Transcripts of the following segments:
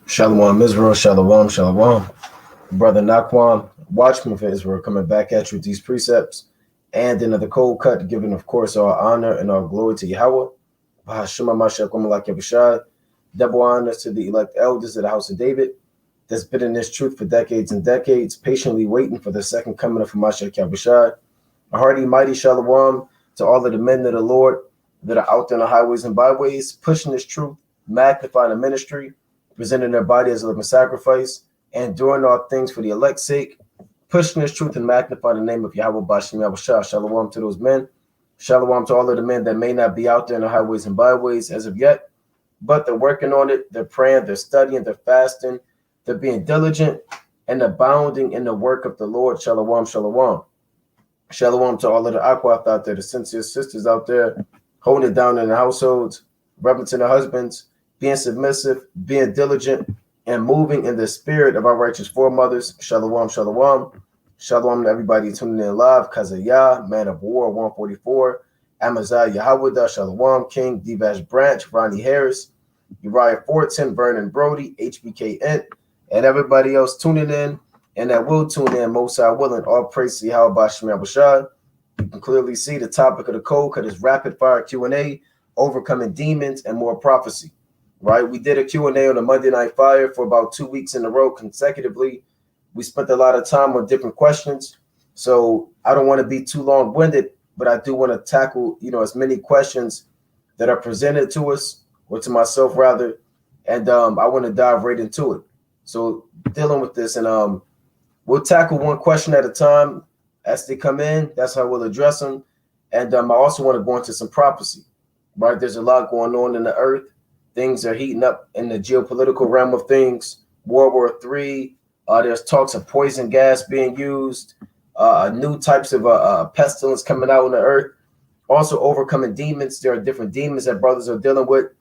Shalom Israel, Shalom, Shalom. Brother Nakwan, watchman for Israel, coming back at you with these precepts and another cold cut, giving, of course, our honor and our glory to Yahweh. Double honors to the elect elders of the house of David that's been in this truth for decades and decades, patiently waiting for the second coming of Mashiach Yahushua. A hearty, mighty Shalom to all of the men of the Lord that are out there on the highways and byways, pushing this truth, magnifying the ministry, presenting their body as a living sacrifice, and doing all things for the elect's sake, pushing this truth and magnifying the name of Yahweh Bashim Yahushua. Shalom to those men. Shalom to all of the men that may not be out there in the highways and byways as of yet, but they're working on it. They're praying, they're studying, they're fasting, they're being diligent and abounding in the work of the Lord. Shalom, shalom. Shalom to all of the Aquath out there, the sincere sisters out there, holding it down in the households, reverencing their husbands, being submissive, being diligent, and moving in the spirit of our righteous foremothers. Shalom, shalom. Shalom to everybody tuning in live. Kazayah, Man of War 144, Amaziah Yahweh, Shalom, King, Divash Branch, Ronnie Harris, Uriah Fortson, Vernon Brody, HBK Ent, and everybody else tuning in and that will tune in, Mosai willing. All praise to Yahweh Bashim Yahushua. You can clearly see the topic of the code cut is rapid fire Q&A, overcoming demons and more prophecy. Right, we did a Q&A on the Monday Night Fire for about 2 weeks in a row consecutively. We spent a lot of time on different questions, so I don't want to be too long-winded, but I do want to tackle, as many questions that are presented to us, or to myself rather, and I want to dive right into it. So dealing with this, and we'll tackle one question at a time as they come in. That's how we'll address them, and I also want to go into some prophecy. Right, there's a lot going on in the earth. Things are heating up in the geopolitical realm of things. World War III. There's talks of poison gas being used. New types of pestilence coming out on the earth. Also overcoming demons. There are different demons that brothers are dealing with.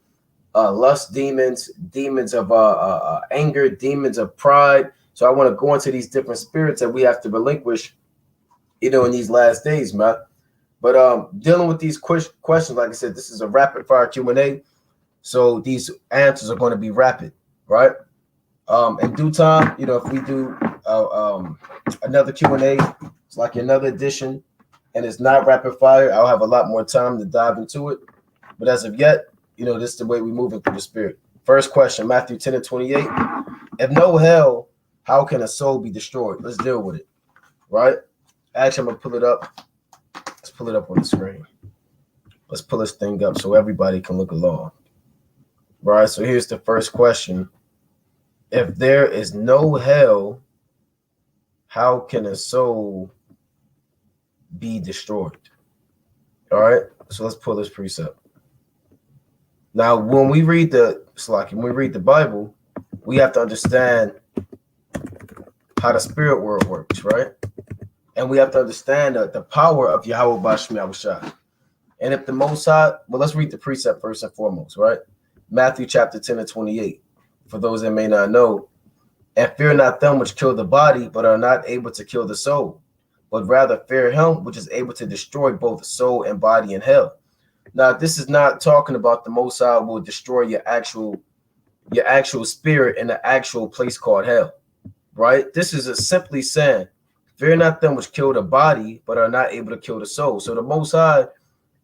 Lust demons, demons of anger, demons of pride. So I want to go into these different spirits that we have to relinquish, in these last days, man. But dealing with these questions, like I said, this is a rapid fire Q&A. So these answers are going to be rapid, right? In due time, if we do another Q&A, it's like another edition, and it's not rapid fire, I'll have a lot more time to dive into it. But as of yet, this is the way we move into the spirit. First question, Matthew 10 and 28. If no hell, how can a soul be destroyed? Let's deal with it, right? Actually, I'm going to pull it up. Let's pull it up on the screen. Let's pull this thing up so everybody can look along. Right, so here's the first question. If there is no hell, how can a soul be destroyed? All right, so let's pull this precept. Now, when we read the Bible, we have to understand how the spirit world works, right? And we have to understand the power of Yahweh Bashim Yahushua. And if the Most High, well, let's read the precept first and foremost, right? Matthew chapter 10 and 28, for those that may not know. And fear not them which kill the body, but are not able to kill the soul, but rather fear him which is able to destroy both soul and body in hell. Now, this is not talking about the Most High will destroy your actual spirit in the actual place called hell, right? This is simply saying, fear not them which kill the body, but are not able to kill the soul. So the Most High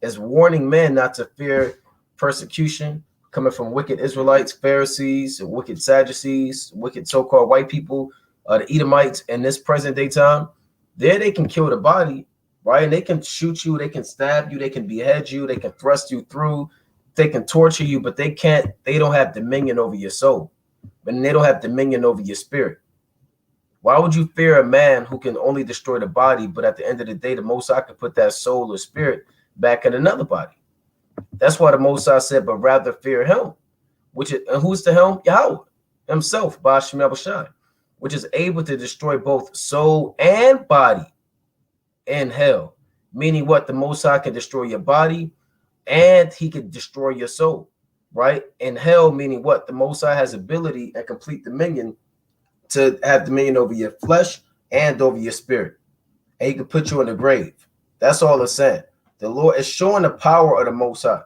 is warning men not to fear persecution coming from wicked Israelites, Pharisees, wicked Sadducees, wicked so-called white people, the Edomites in this present day time. There they can kill the body, right? And they can shoot you, they can stab you, they can behead you, they can thrust you through, they can torture you, but they don't have dominion over your soul. And they don't have dominion over your spirit. Why would you fear a man who can only destroy the body, but at the end of the day, the Most High can put that soul or spirit back in another body? That's why the Most High said, but rather fear him, and who's the him? Yahweh himself, Bashim Yahushua, which is able to destroy both soul and body in hell. Meaning what? The Most High can destroy your body and he can destroy your soul, right? In hell, meaning what? The Most High has ability and complete dominion to have dominion over your flesh and over your spirit. And he can put you in the grave. That's all it's saying. The Lord is showing the power of the Most High,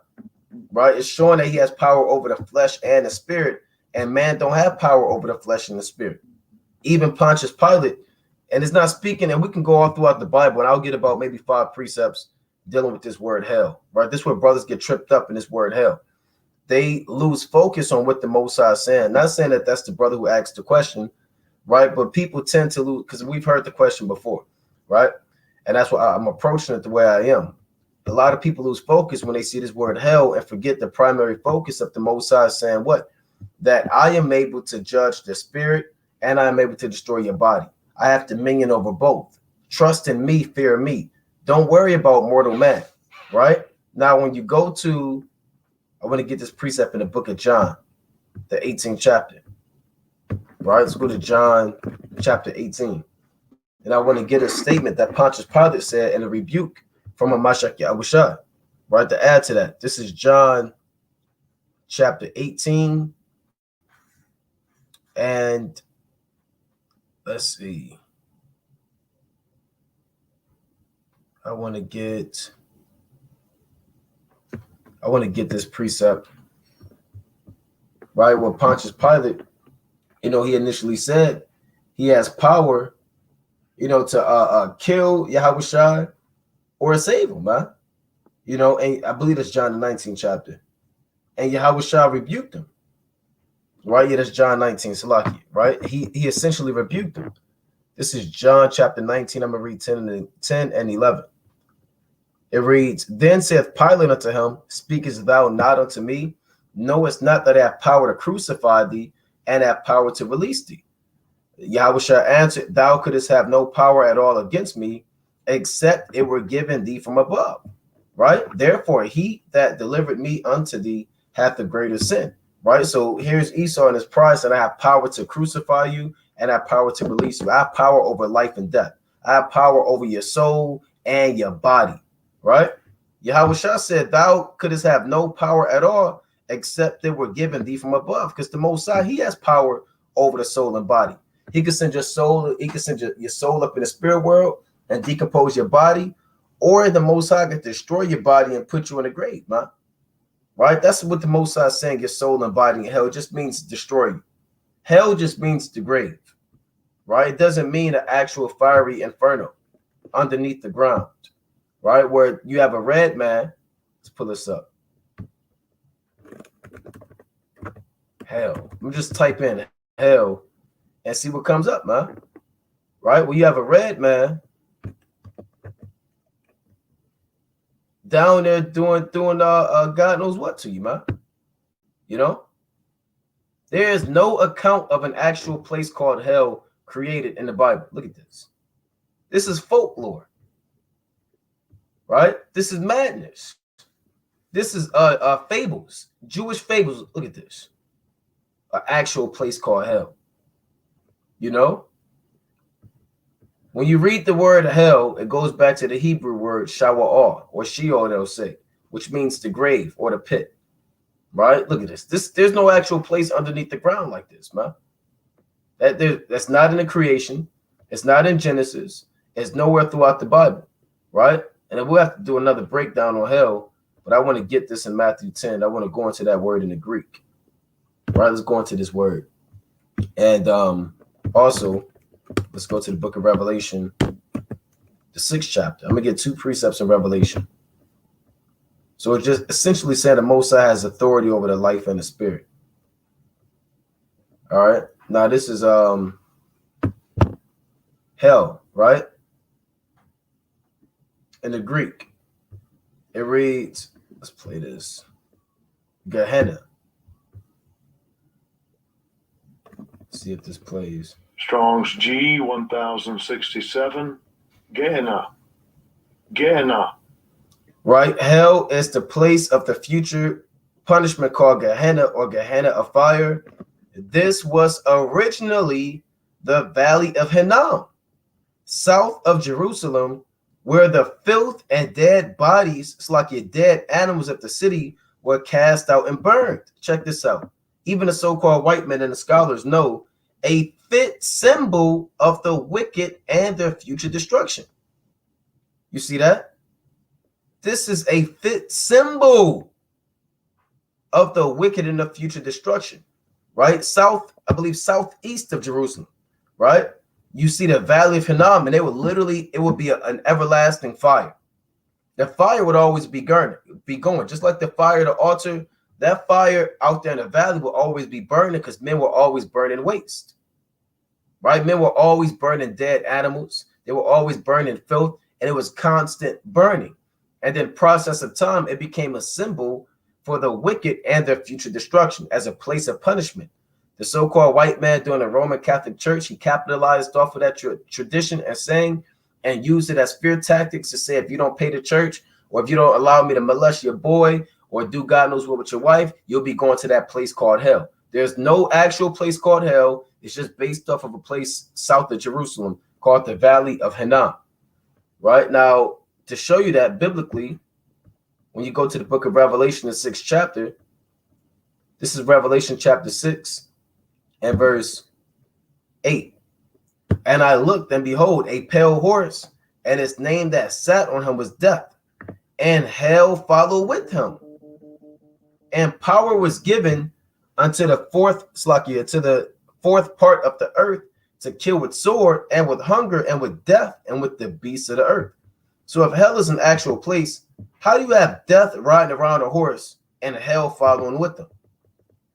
right? It's showing that he has power over the flesh and the spirit and man don't have power over the flesh and the spirit. Even Pontius Pilate, and it's not speaking, and we can go all throughout the Bible, and I'll get about maybe 5 precepts dealing with this word hell, right? This is where brothers get tripped up in this word hell. They lose focus on what the Most High is saying. Not saying that that's the brother who asked the question, right? But people tend to lose, because we've heard the question before, right? And that's why I'm approaching it the way I am. A lot of people lose focus when they see this word hell and forget the primary focus of the Most High saying what? That I am able to judge the spirit and I am able to destroy your body. I have dominion over both. Trust in me, fear me. Don't worry about mortal man, right? Now, when you go to, I want to get this precept in the book of John, the 18th chapter, right? Let's go to John chapter 18. And I want to get a statement that Pontius Pilate said in a rebuke from a Mashiach Yahushua, right? To add to that, this is John chapter 18. And let's see. I want to get this precept, right? When Pontius Pilate, he initially said he has power, to kill Yahushua or save him, man. And I believe that's John the 19th chapter. And Yahushua rebuked him. Right? Yeah, that's John 19, Salaki, right? He essentially rebuked him. This is John chapter 19. I'm going to read 10 and 11. It reads, Then saith Pilate unto him, Speakest thou not unto me? Knowest not that I have power to crucify thee and have power to release thee? Yahushua answered, Thou couldst have no power at all against me, except it were given thee from above. Right? Therefore, he that delivered me unto thee hath the greater sin. Right? So here's Esau and his pride, and I have power to crucify you and I have power to release you. I have power over life and death. I have power over your soul and your body. Right? Yahushua said, Thou couldst have no power at all, except they were given thee from above. Because the Most High, he has power over the soul and body. He could send your soul, he could send your soul up in the spirit world and decompose your body, or the Most High could destroy your body and put you in the grave, man. Right? That's what the Most High is saying, your soul and body in hell just means destroy you. Hell just means the grave. Right? It doesn't mean an actual fiery inferno underneath the ground. Right? Where you have a red man. Let's pull this up. Hell. Let me just type in hell and see what comes up, man. Right? Well, you have a red man down there doing God knows what to you, man. There is no account of an actual place called hell created in the Bible. Look at this. This is folklore. Right? This is madness. This is fables, Jewish fables. Look at this. An actual place called hell. When you read the word hell, it goes back to the Hebrew word shawa'ah, or Sheol, they'll say, which means the grave or the pit. Right? Look at this. There's no actual place underneath the ground like this, man. That's not in the creation. It's not in Genesis. It's nowhere throughout the Bible. Right? And we'll have to do another breakdown on hell, but I want to get this in Matthew 10. I want to go into that word in the Greek. Right? Let's go into this word. And also, let's go to the book of Revelation, the 6th chapter. I'm going to get 2 precepts in Revelation. So it just essentially said the Most High has authority over the life and the spirit. All right. Now this is hell, right? In the Greek, it reads, let's play this, Gehenna. See if this plays. Strong's G 1067. Gehenna. Gehenna. Right? Hell is the place of the future punishment called Gehenna or Gehenna of fire. This was originally the valley of Hinnom, south of Jerusalem, where the filth and dead bodies, it's like your dead animals of the city, were cast out and burned. Check this out. Even the so-called white men and the scholars know a fit symbol of the wicked and their future destruction. You see that? This is a fit symbol of the wicked and the future destruction, right? I believe southeast of Jerusalem, right? You see the valley of Hinnom, and it would be an everlasting fire. The fire would always be going, just like the fire of the altar. That fire out there in the valley will always be burning because men were always burning waste, right? Men were always burning dead animals. They were always burning filth, and it was constant burning. And then process of time, it became a symbol for the wicked and their future destruction as a place of punishment. The so-called white man during the Roman Catholic Church, he capitalized off of that tradition and saying, and used it as fear tactics to say, if you don't pay the church, or if you don't allow me to molest your boy or do God knows what with your wife, you'll be going to that place called hell. There's no actual place called hell. It's just based off of a place south of Jerusalem called the Valley of Hinnom. Right now, to show you that biblically, when you go to the book of Revelation, the 6th chapter, this is Revelation chapter 6 and verse 8. And I looked, and behold, a pale horse, and its name that sat on him was Death, and hell followed with him. And power was given unto the fourth part of the earth to kill with sword, and with hunger, and with death, and with the beasts of the earth. So if hell is an actual place, how do you have death riding around a horse and hell following with them?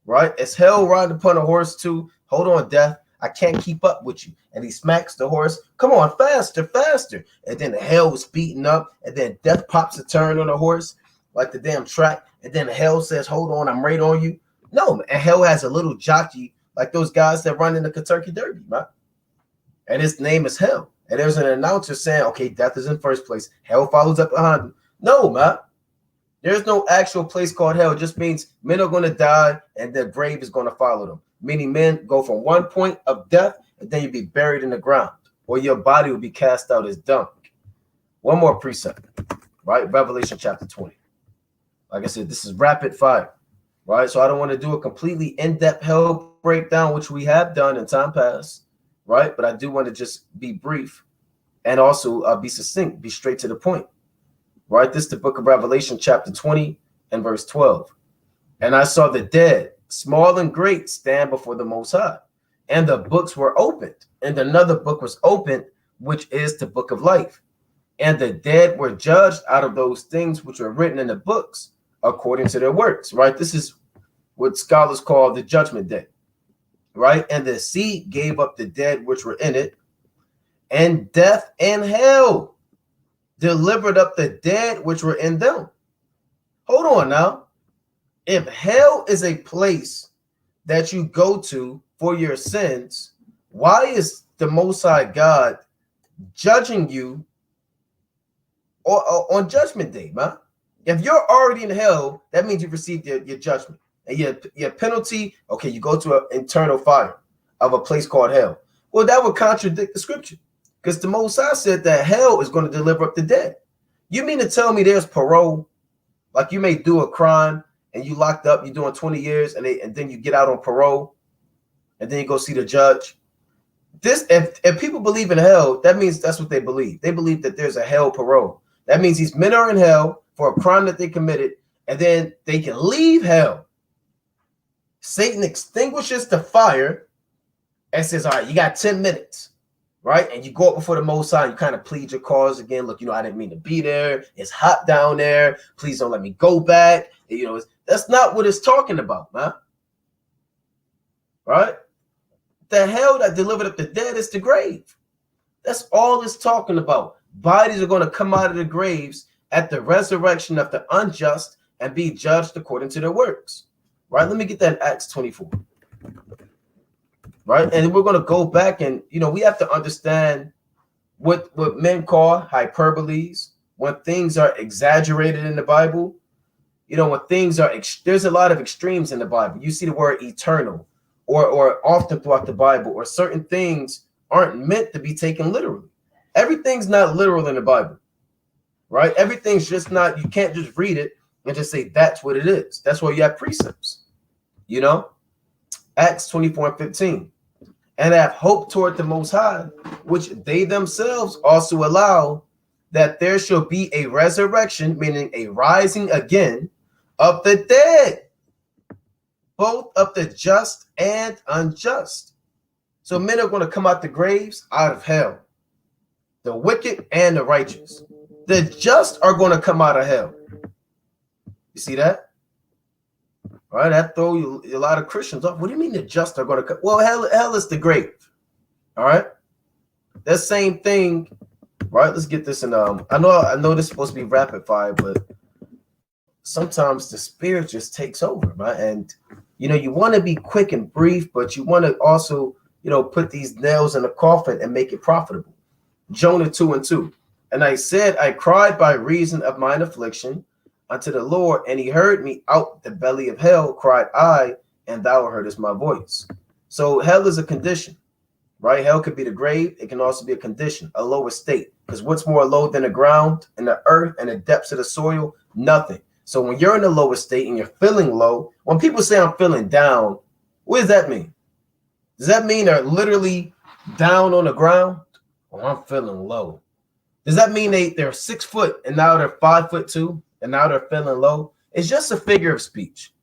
Right? Is hell riding upon a horse too? Hold on, death. I can't keep up with you. And he smacks the horse. Come on, faster, faster. And then the hell was beating up. And then death pops a turn on the horse, like the damn track. And then hell says, hold on, I'm right on you. No, and hell has a little jockey, like those guys that run in the Kentucky Derby, man. And his name is hell. And there's an announcer saying, okay, death is in first place. Hell follows up behind him. No, man. There's no actual place called hell. It just means men are going to die and their grave is going to follow them. Meaning men go from one point of death and then you'll be buried in the ground, or your body will be cast out as dung. One more precept, right? Revelation chapter 20. Like I said, this is rapid fire, right? So I don't want to do a completely in-depth hell breakdown, which we have done in time past, right? But I do want to just be brief and also be succinct, be straight to the point, right? This is the book of Revelation chapter 20 and verse 12. And I saw the dead, small and great, stand before the Most High, and the books were opened, and another book was opened, which is the book of life. And the dead were judged out of those things which were written in the books according to their works, right? This is what scholars call the judgment day, right? And the sea gave up the dead which were in it, and death and hell delivered up the dead which were in them. Hold on now. If hell is a place that you go to for your sins, why is the Most High God judging you on Judgment Day, man? If you're already in hell, that means you've received your judgment. And your penalty, okay, you go to an eternal fire of a place called hell. Well, that would contradict the scripture, because the Most High said that hell is going to deliver up the dead. You mean to tell me there's parole? Like you may do a crime, and you locked up, you're doing 20 years, and then you get out on parole, and then you go see the judge. If people believe in hell, that means that's what they believe. They believe that there's a hell parole. That means these men are in hell for a crime that they committed, and then they can leave hell. Satan extinguishes the fire and says, all right, you got 10 minutes, right? And you go up before the Most High, you kind of plead your cause again. Look, I didn't mean to be there. It's hot down there. Please don't let me go back. That's not what it's talking about, man. Right? The hell that delivered up the dead is the grave. That's all it's talking about. Bodies are going to come out of the graves at the resurrection of the unjust and be judged according to their works. Right? Let me get that in Acts 24. Right? And we're going to go back and, we have to understand what men call hyperboles, when things are exaggerated in the Bible. When things are, there's a lot of extremes in the Bible. You see the word eternal or often throughout the Bible, or certain things aren't meant to be taken literally. Everything's not literal in the Bible, right? Everything's just not, you can't just read it and just say that's what it is. That's why you have precepts, Acts 24 and 15. And have hope toward the Most High, which they themselves also allow, that there shall be a resurrection, meaning a rising again of the dead. both of the just and unjust. So men are going to come out the graves, out of hell, the wicked and the righteous. The just are going to come out of hell. You see that? All right, that throw you a lot of Christians off. What do you mean the just are going to come? Well, hell is the grave. All right, that same thing. Right, let's get this in. I know this is supposed to be rapid fire, but sometimes the spirit just takes over, right? And you want to be quick and brief, but you want to also put these nails in the coffin and make it profitable. Jonah 2:2. And I said, I cried by reason of mine affliction unto the Lord, and he heard me out the belly of hell, cried I, and thou heardest my voice. So hell is a condition, right? Hell could be the grave. It can also be a condition, a lower state. Because what's more low than the ground and the earth and the depths of the soil? Nothing. So when you're in the lower state and you're feeling low, when people say I'm feeling down, what does that mean? Does that mean they're literally down on the ground? Oh, I'm feeling low. Does that mean they're 6 foot and now they're 5'2" and now they're feeling low? It's just a figure of speech.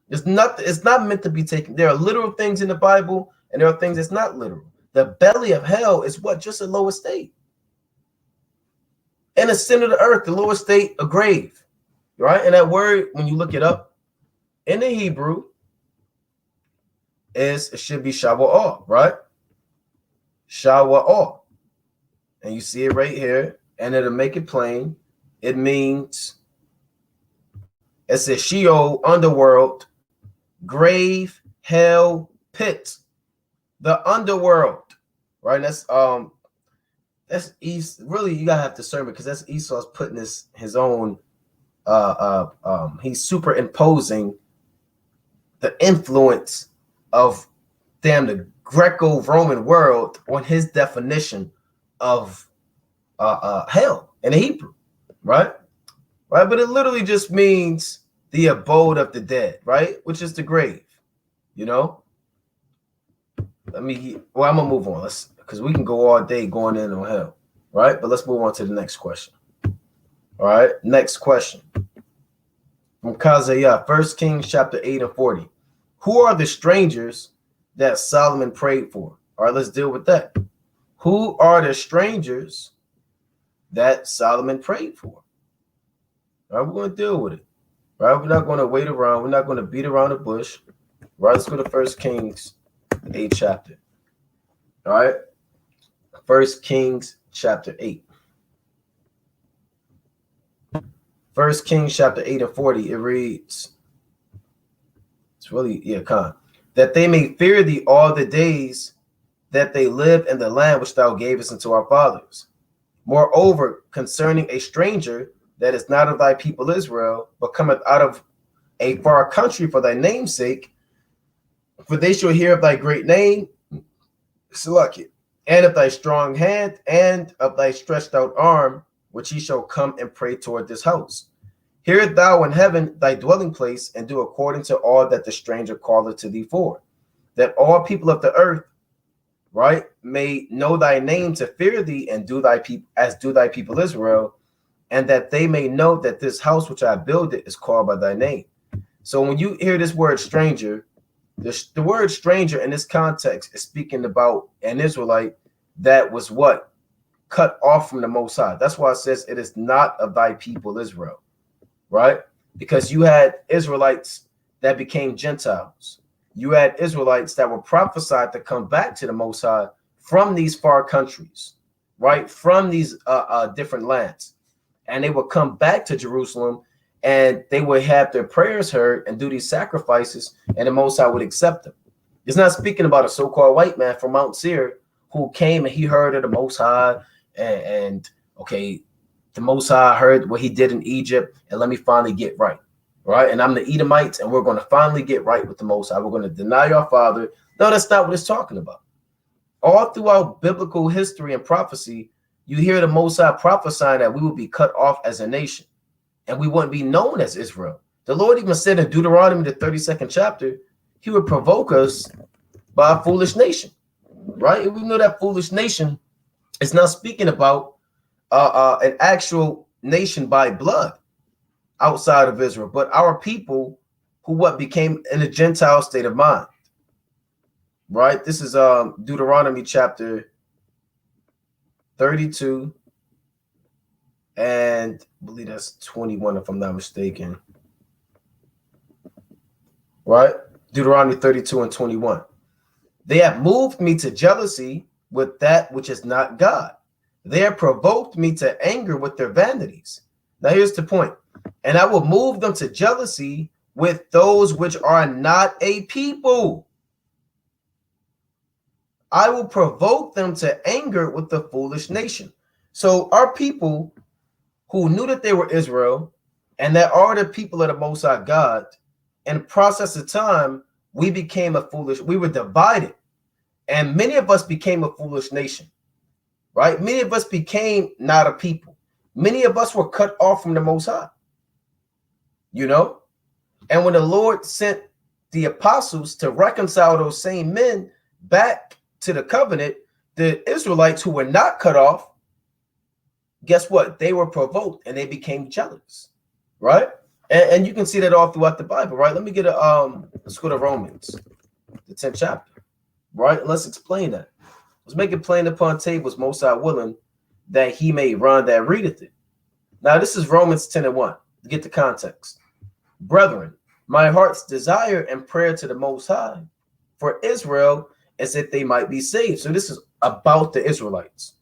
It's not meant to be taken. There are literal things in the Bible and there are things that's not literal. The belly of hell is what? Just a lower state. And the center of the earth, the lower state, a grave. Right? And that word, when you look it up in the Hebrew, it should be shawa'ah, right? Shawa'ah. And you see it right here, and it'll make it plain. It means, it says Sheol, underworld, grave, hell, pit, the underworld, right? And that's Esau. Really, you gotta have discernment because that's Esau's putting his own. He's superimposing the influence of the Greco-Roman world on his definition of hell in the Hebrew, right? But it literally just means the abode of the dead, right? Which is the grave, I'm gonna move on. Because we can go all day going in on hell, right? But let's move on to the next question. All right, next question from Kazaya, 1 Kings chapter 8:40. Who are the strangers that Solomon prayed for? All right, let's deal with that. Who are the strangers that Solomon prayed for? All right, we're going to deal with it. All right, we're not going to wait around. We're not going to beat around the bush. All right, let's go to 1 Kings 8 chapter. All right, 1 Kings chapter 8. 1 Kings chapter 8:40, it reads, it's really, that they may fear thee all the days that they live in the land which thou gavest unto our fathers. Moreover, concerning a stranger that is not of thy people Israel, but cometh out of a far country for thy name's sake, for they shall hear of thy great name, Selachit, and of thy strong hand, and of thy stretched out arm, which he shall come and pray toward this house. Hear thou in heaven thy dwelling place, and do according to all that the stranger calleth to thee for, that all people of the earth, right, may know thy name to fear thee, and do thy people as do thy people Israel, and that they may know that this house which I builded is called by thy name. So when you hear this word stranger, the word stranger in this context is speaking about an Israelite that was what? Cut off from the Most High. That's why it says it is not of thy people Israel, right? Because you had Israelites that became Gentiles. You had Israelites that were prophesied to come back to the Most High from these far countries, right? From these different lands. And they would come back to Jerusalem and they would have their prayers heard and do these sacrifices, and the Most High would accept them. It's not speaking about a so-called white man from Mount Seir who came and he heard of the Most High and okay, the Most High heard what he did in Egypt, and let me finally get right. Right? And I'm the Edomites, and we're going to finally get right with the Most High. We're going to deny our father. No, that's not what it's talking about. All throughout biblical history and prophecy, you hear the Most High prophesying that we will be cut off as a nation, and we wouldn't be known as Israel. The Lord even said in Deuteronomy, the 32nd chapter, he would provoke us by a foolish nation. Right? And we know that foolish nation is not speaking about an actual nation by blood outside of Israel, but our people who what became in a Gentile state of mind. Right? This is Deuteronomy chapter 32, and I believe that's 21, if I'm not mistaken. Right? Deuteronomy 32 and 21. They have moved me to jealousy with that which is not God. They have provoked me to anger with their vanities. Now here's the point. And I will move them to jealousy with those which are not a people. I will provoke them to anger with the foolish nation. So our people who knew that they were Israel and that are the people of the Most High God, in the process of time, we were divided. And many of us became a foolish nation, right? Many of us became not a people. Many of us were cut off from the Most High, you know? And when the Lord sent the apostles to reconcile those same men back to the covenant, the Israelites who were not cut off, guess what? They were provoked and they became jealous, right? And you can see that all throughout the Bible, right? Let me get let's go to Romans, the 10th chapter. Right? And let's explain that. Let's make it plain upon tables, most High willing, that he may run that readeth it. Now, this is Romans 10 and 1. To get the context. Brethren, my heart's desire and prayer to the Most High for Israel is that they might be saved. So this is about the Israelites.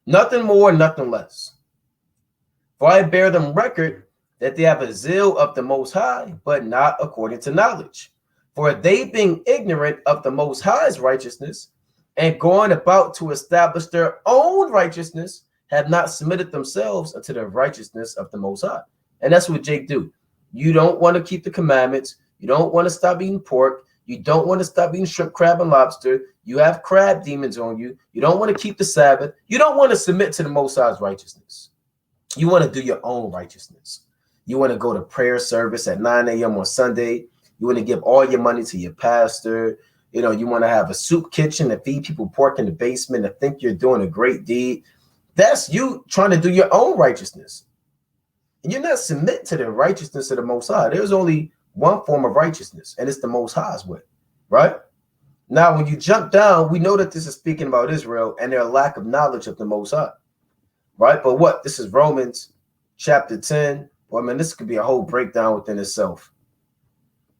Nothing more, nothing less. For I bear them record that they have a zeal of the Most High, but not according to knowledge. For they, being ignorant of the Most High's righteousness and going about to establish their own righteousness, have not submitted themselves unto the righteousness of the Most High. And that's what Jake do. You don't want to keep the commandments. You don't want to stop eating pork. You don't want to stop eating shrimp, crab, and lobster. You have crab demons on you. You don't want to keep the Sabbath. You don't want to submit to the Most High's righteousness. You want to do your own righteousness. You want to go to prayer service at 9 a.m. on Sunday. You want to give all your money to your pastor. You know, you want to have a soup kitchen and feed people pork in the basement and think you're doing a great deed. That's you trying to do your own righteousness. And you're not submit to the righteousness of the Most High. There's only one form of righteousness, and it's the Most High's way, right? Now, when you jump down, we know that this is speaking about Israel and their lack of knowledge of the Most High, right? But what? This is Romans chapter 10. Well, I mean, this could be a whole breakdown within itself.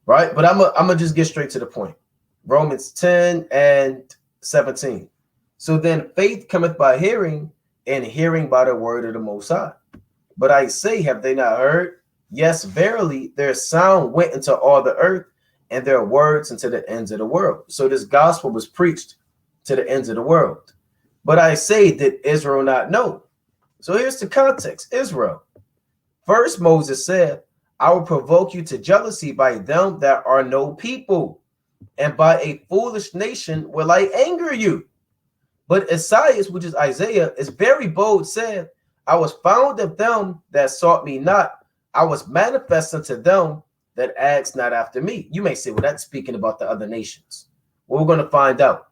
Right, but I'm gonna just get straight to the point. Romans 10 and 17. So then faith cometh by hearing, and hearing by the word of the Most High. But I say, have they not heard? Yes, verily, their sound went into all the earth, and their words into the ends of the world. So this gospel was preached to the ends of the world. But I say, did Israel not know? So here's the context. Israel. First, Moses said, I will provoke you to jealousy by them that are no people, and by a foolish nation will I anger you. But Esaias, which is Isaiah, is very bold, said, I was found of them that sought me not. I was manifest unto them that asked not after me. You may say, well, that's speaking about the other nations. Well, we're going to find out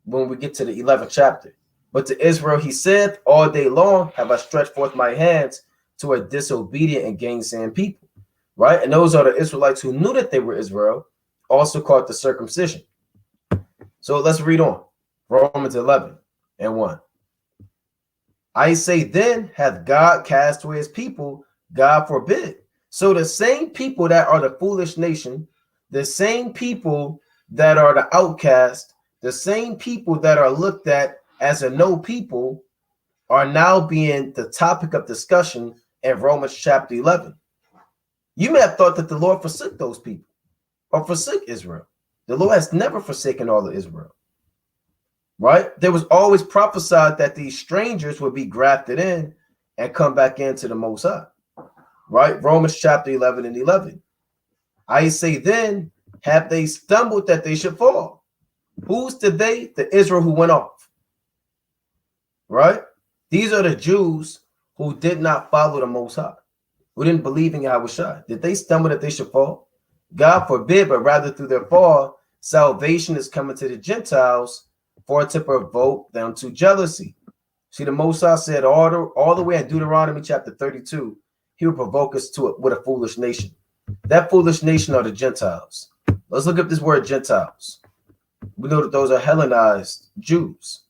when we get to the 11th chapter. But to Israel, he said, all day long have I stretched forth my hands to a disobedient and gainsaying people. Right? And those are the Israelites who knew that they were Israel, also called the circumcision. So let's read on. Romans 11 and 1. I say then, hath God cast away his people? God forbid. So the same people that are the foolish nation, the same people that are the outcast, the same people that are looked at as a no people are now being the topic of discussion in Romans chapter 11. You may have thought that the Lord forsook those people or forsook Israel. The Lord has never forsaken all of Israel, right? There was always prophesied that these strangers would be grafted in and come back into the Most High, right? Romans chapter 11 and 11. I say then, have they stumbled that they should fall? Who's the they? The Israel who went off, right? These are the Jews who did not follow the Most High, who didn't believe in Yahushua. Did they stumble that they should fall? God forbid, but rather through their fall, salvation is coming to the Gentiles for to provoke them to jealousy. See, the Most High said all the way in Deuteronomy chapter 32, he will provoke us to it with a foolish nation. That foolish nation are the Gentiles. Let's look up this word Gentiles. We know that those are Hellenized Jews,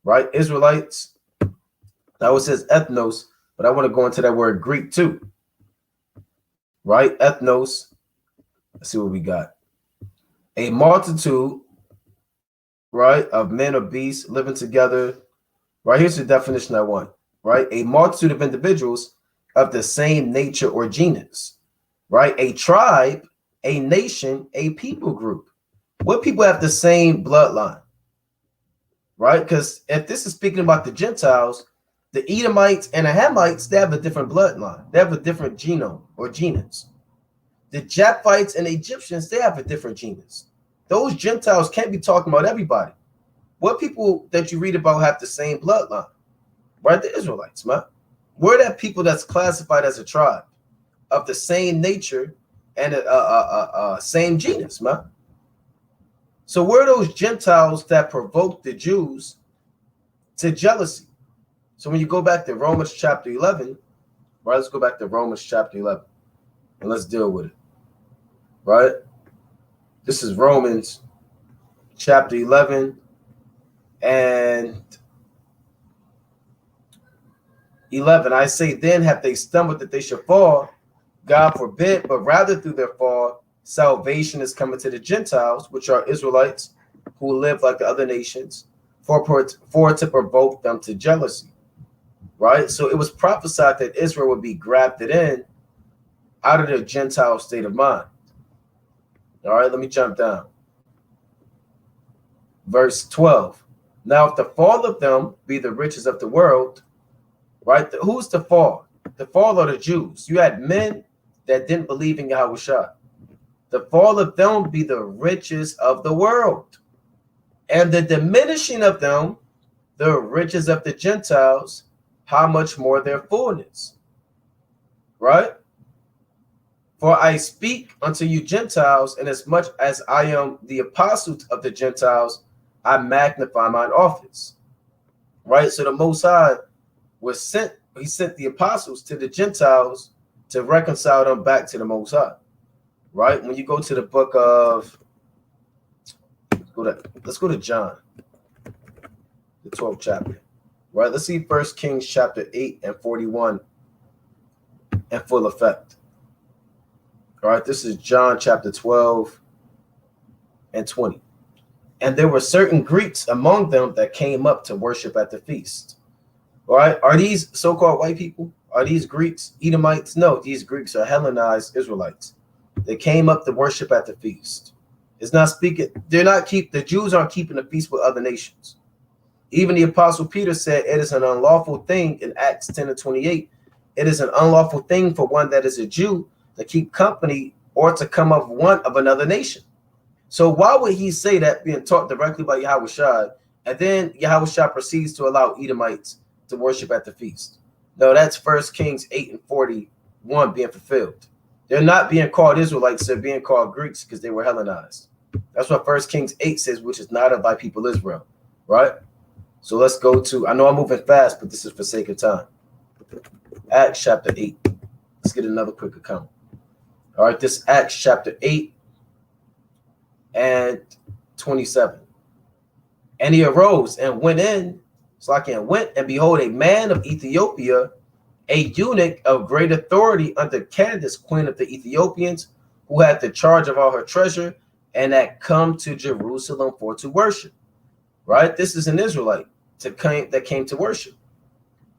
right? Israelites. Now it says ethnos, but I want to go into that word Greek too, right? Ethnos. Let's see what we got. A multitude, right, of men or beasts living together. Right, here's the definition I want, right? A multitude of individuals of the same nature or genus, right? A tribe, a nation, a people group. What people have the same bloodline, right? Because if this is speaking about the Gentiles, the Edomites and the Hamites, they have a different bloodline. They have a different genome or genus. The Japhites and the Egyptians, they have a different genus. Those Gentiles can't be talking about everybody. What people that you read about have the same bloodline, right? The Israelites, man. We're that people that's classified as a tribe of the same nature and same genus, man. So we're those Gentiles that provoke the Jews to jealousy. So when you go back to Romans chapter 11, right? Let's go back to Romans chapter 11 and let's deal with it, right? This is Romans chapter 11 and 11. I say, then have they stumbled that they should fall? God forbid, but rather through their fall, salvation is coming to the Gentiles, which are Israelites who live like the other nations, for to provoke them to jealousy, right? So it was prophesied that Israel would be grafted in out of their Gentile state of mind. All right, let me jump down. Verse 12. Now, if the fall of them be the riches of the world, right? Who's the fall? The fall are the Jews. You had men that didn't believe in Yahushua. The fall of them be the riches of the world, and the diminishing of them, the riches of the Gentiles, how much more their fullness, right? For I speak unto you Gentiles, and as much as I am the apostle of the Gentiles, I magnify mine office, right? So the Most High was sent, he sent the apostles to the Gentiles to reconcile them back to the Most High, right? When you go to the book of, let's go to John, the 12th chapter, right? Let's see 1 Kings chapter 8 and 41 in full effect. All right, this is John chapter 12 and 20. And there were certain Greeks among them that came up to worship at the feast. All right, are these so-called white people? Are these Greeks Edomites? No, these Greeks are Hellenized Israelites. They came up to worship at the feast. It's not speaking, the Jews aren't keeping the feast with other nations. Even the Apostle Peter said it is an unlawful thing in Acts 10 and 28. It is an unlawful thing for one that is a Jew to keep company or to come of one of another nation. So why would he say that, being taught directly by Yahushua, and then Yahushua proceeds to allow Edomites to worship at the feast? No, that's 1 Kings 8 and 41 being fulfilled. They're not being called Israelites, they're being called Greeks because they were Hellenized. That's what 1 Kings 8 says, which is not of thy people Israel, right? So let's go to, I know I'm moving fast, but this is for sake of time. Acts chapter 8. Let's get another quick account. All right, this Acts chapter 8 and 27. And he arose and went in, went, and behold, a man of Ethiopia, a eunuch of great authority under Candace, queen of the Ethiopians, who had the charge of all her treasure, and had come to Jerusalem for to worship. Right? This is an Israelite that came to worship.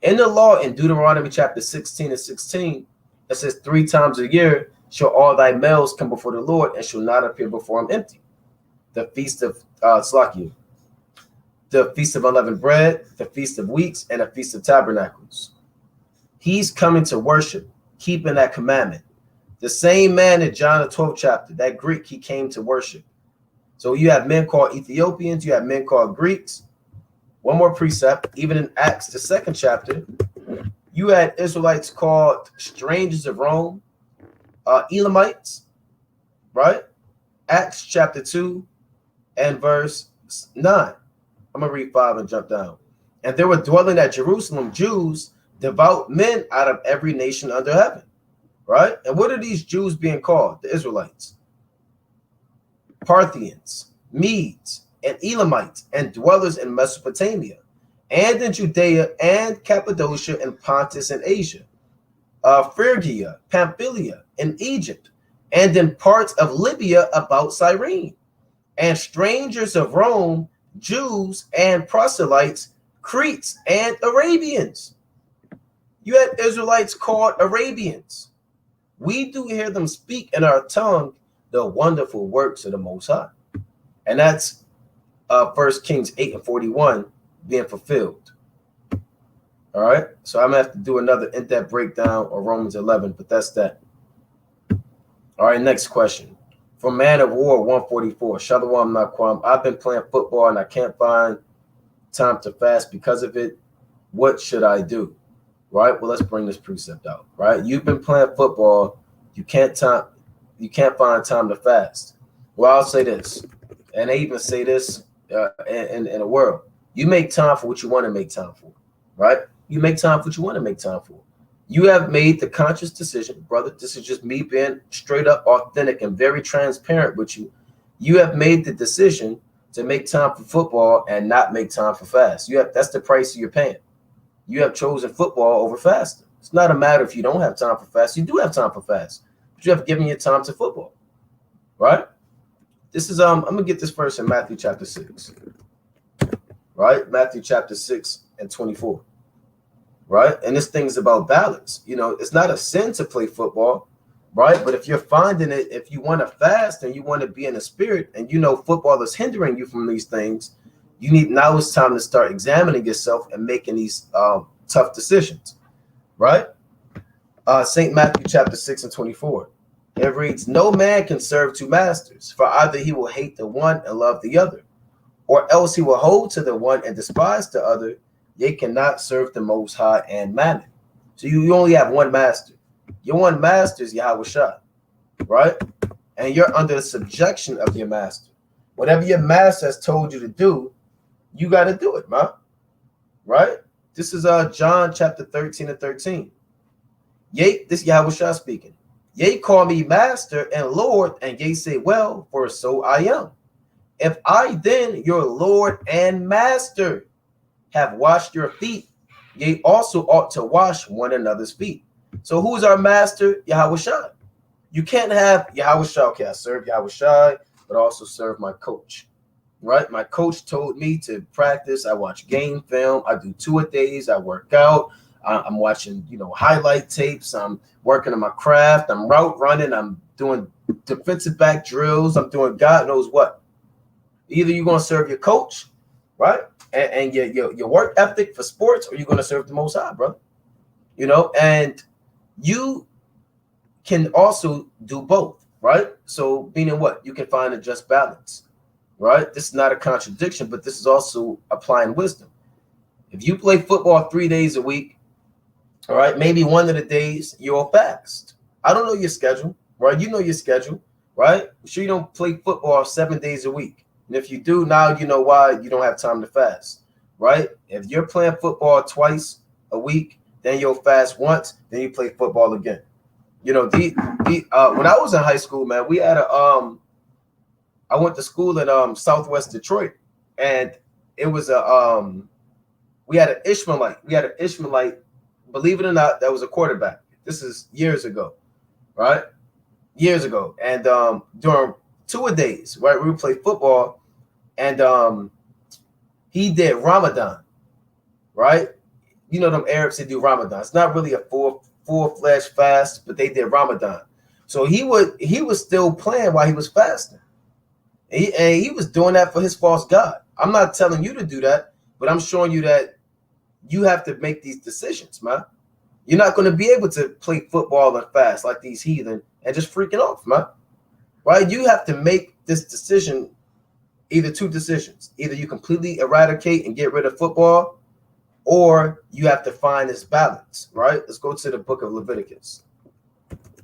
In the law, in Deuteronomy chapter 16 and 16, it says 3 times a year shall all thy males come before the Lord, and shall not appear before him empty. The feast of the feast of unleavened bread, the feast of weeks, and the feast of tabernacles. He's coming to worship, keeping that commandment. The same man in John the 12th chapter, that Greek, he came to worship. So you have men called Ethiopians, you have men called Greeks. One more precept, even in Acts, the 2nd chapter, you had Israelites called strangers of Rome, Elamites, right? Acts chapter 2 and verse 9. I'm going to read 5 and jump down. And there were dwelling at Jerusalem Jews, devout men out of every nation under heaven. right? And what are these Jews being called? The Israelites, Parthians, Medes, and Elamites, and dwellers in Mesopotamia, and in Judea, and Cappadocia, and Pontus, and Asia, Phrygia, Pamphylia, and Egypt, and in parts of Libya about Cyrene, and strangers of Rome, Jews and proselytes, Cretes and Arabians. You had Israelites called Arabians. We do hear them speak in our tongue the wonderful works of the Most High. And that's 1 Kings 8:41 being fulfilled. All right. So I'm going to have to do another in-depth breakdown of Romans 11, but that's that. All right. Next question. From Man of War 144. Shalom Naquam. I've been playing football and I can't find time to fast because of it. What should I do? Right. Well, let's bring this precept out. Right. You've been playing football. You can't find time to fast. Well, I'll say this, and they even say this in the world. You make time for what you want to make time for. Right. You make time for what you want to make time for. You have made the conscious decision, brother. This is just me being straight up authentic and very transparent with you. You have made the decision to make time for football and not make time for fast. That's the price you're paying. You have chosen football over fasting. It's not a matter if you don't have time for fast. You do have time for fast, but you have given your time to football, right? This is I'm gonna get this verse in Matthew chapter 6, right? Matthew chapter 6:24. Right. And this thing is about balance. It's not a sin to play football. Right. But if you're finding it, if you want to fast and you want to be in the spirit and football is hindering you from these things, now it's time to start examining yourself and making these tough decisions. Right. St. Matthew chapter 6:24. It reads, no man can serve two masters, for either he will hate the one and love the other, or else he will hold to the one and despise the other. They cannot serve the Most High and Mammon. So you only have one master. Your one master is Yahweh Shai, right? And you're under the subjection of your master. Whatever your master has told you to do, you got to do it, man. Right? This is John chapter 13:13. Yea, this is Yahweh Shai speaking. Yea, call me master and Lord, and yea, say, well, for so I am. If I then, your Lord and master, have washed your feet, ye also ought to wash one another's feet. So who's our master? Yahweh Shai. You can't have Yahweh Shai. Okay, I serve Yahweh Shai, but also serve my coach. Right? My coach told me to practice. I watch game film. I do 2-a-days. I work out. I'm watching, highlight tapes. I'm working on my craft. I'm route running. I'm doing defensive back drills. I'm doing God knows what. Either you're going to serve your coach, right? And your work ethic for sports, or you're going to serve the Most High, brother. And you can also do both, right? So meaning what? You can find a just balance, right? This is not a contradiction, but this is also applying wisdom. If you play football 3 days a week, all right, maybe one of the days you'll fast. I don't know your schedule, right? You know your schedule, right? I'm sure you don't play football 7 days a week. And if you do, now you know why you don't have time to fast, right? If you're playing football twice a week, then you'll fast once, then you play football again. When I was in high school, man, we had I went to school in Southwest Detroit, and it was we had an Ishmaelite. Believe it or not, that was a quarterback. This is years ago, right? Years ago, and during 2-a-days, right? We would play football, and he did Ramadan, right? Them Arabs, they do Ramadan. It's not really a full-fledged fast, but they did Ramadan. So he was still playing while he was fasting. And he was doing that for his false god. I'm not telling you to do that, but I'm showing you that you have to make these decisions, man. You're not going to be able to play football and fast like these heathen and just freaking off, man. Right? You have to make this decision, either two decisions. Either you completely eradicate and get rid of football, or you have to find this balance, right? Let's go to the book of Leviticus,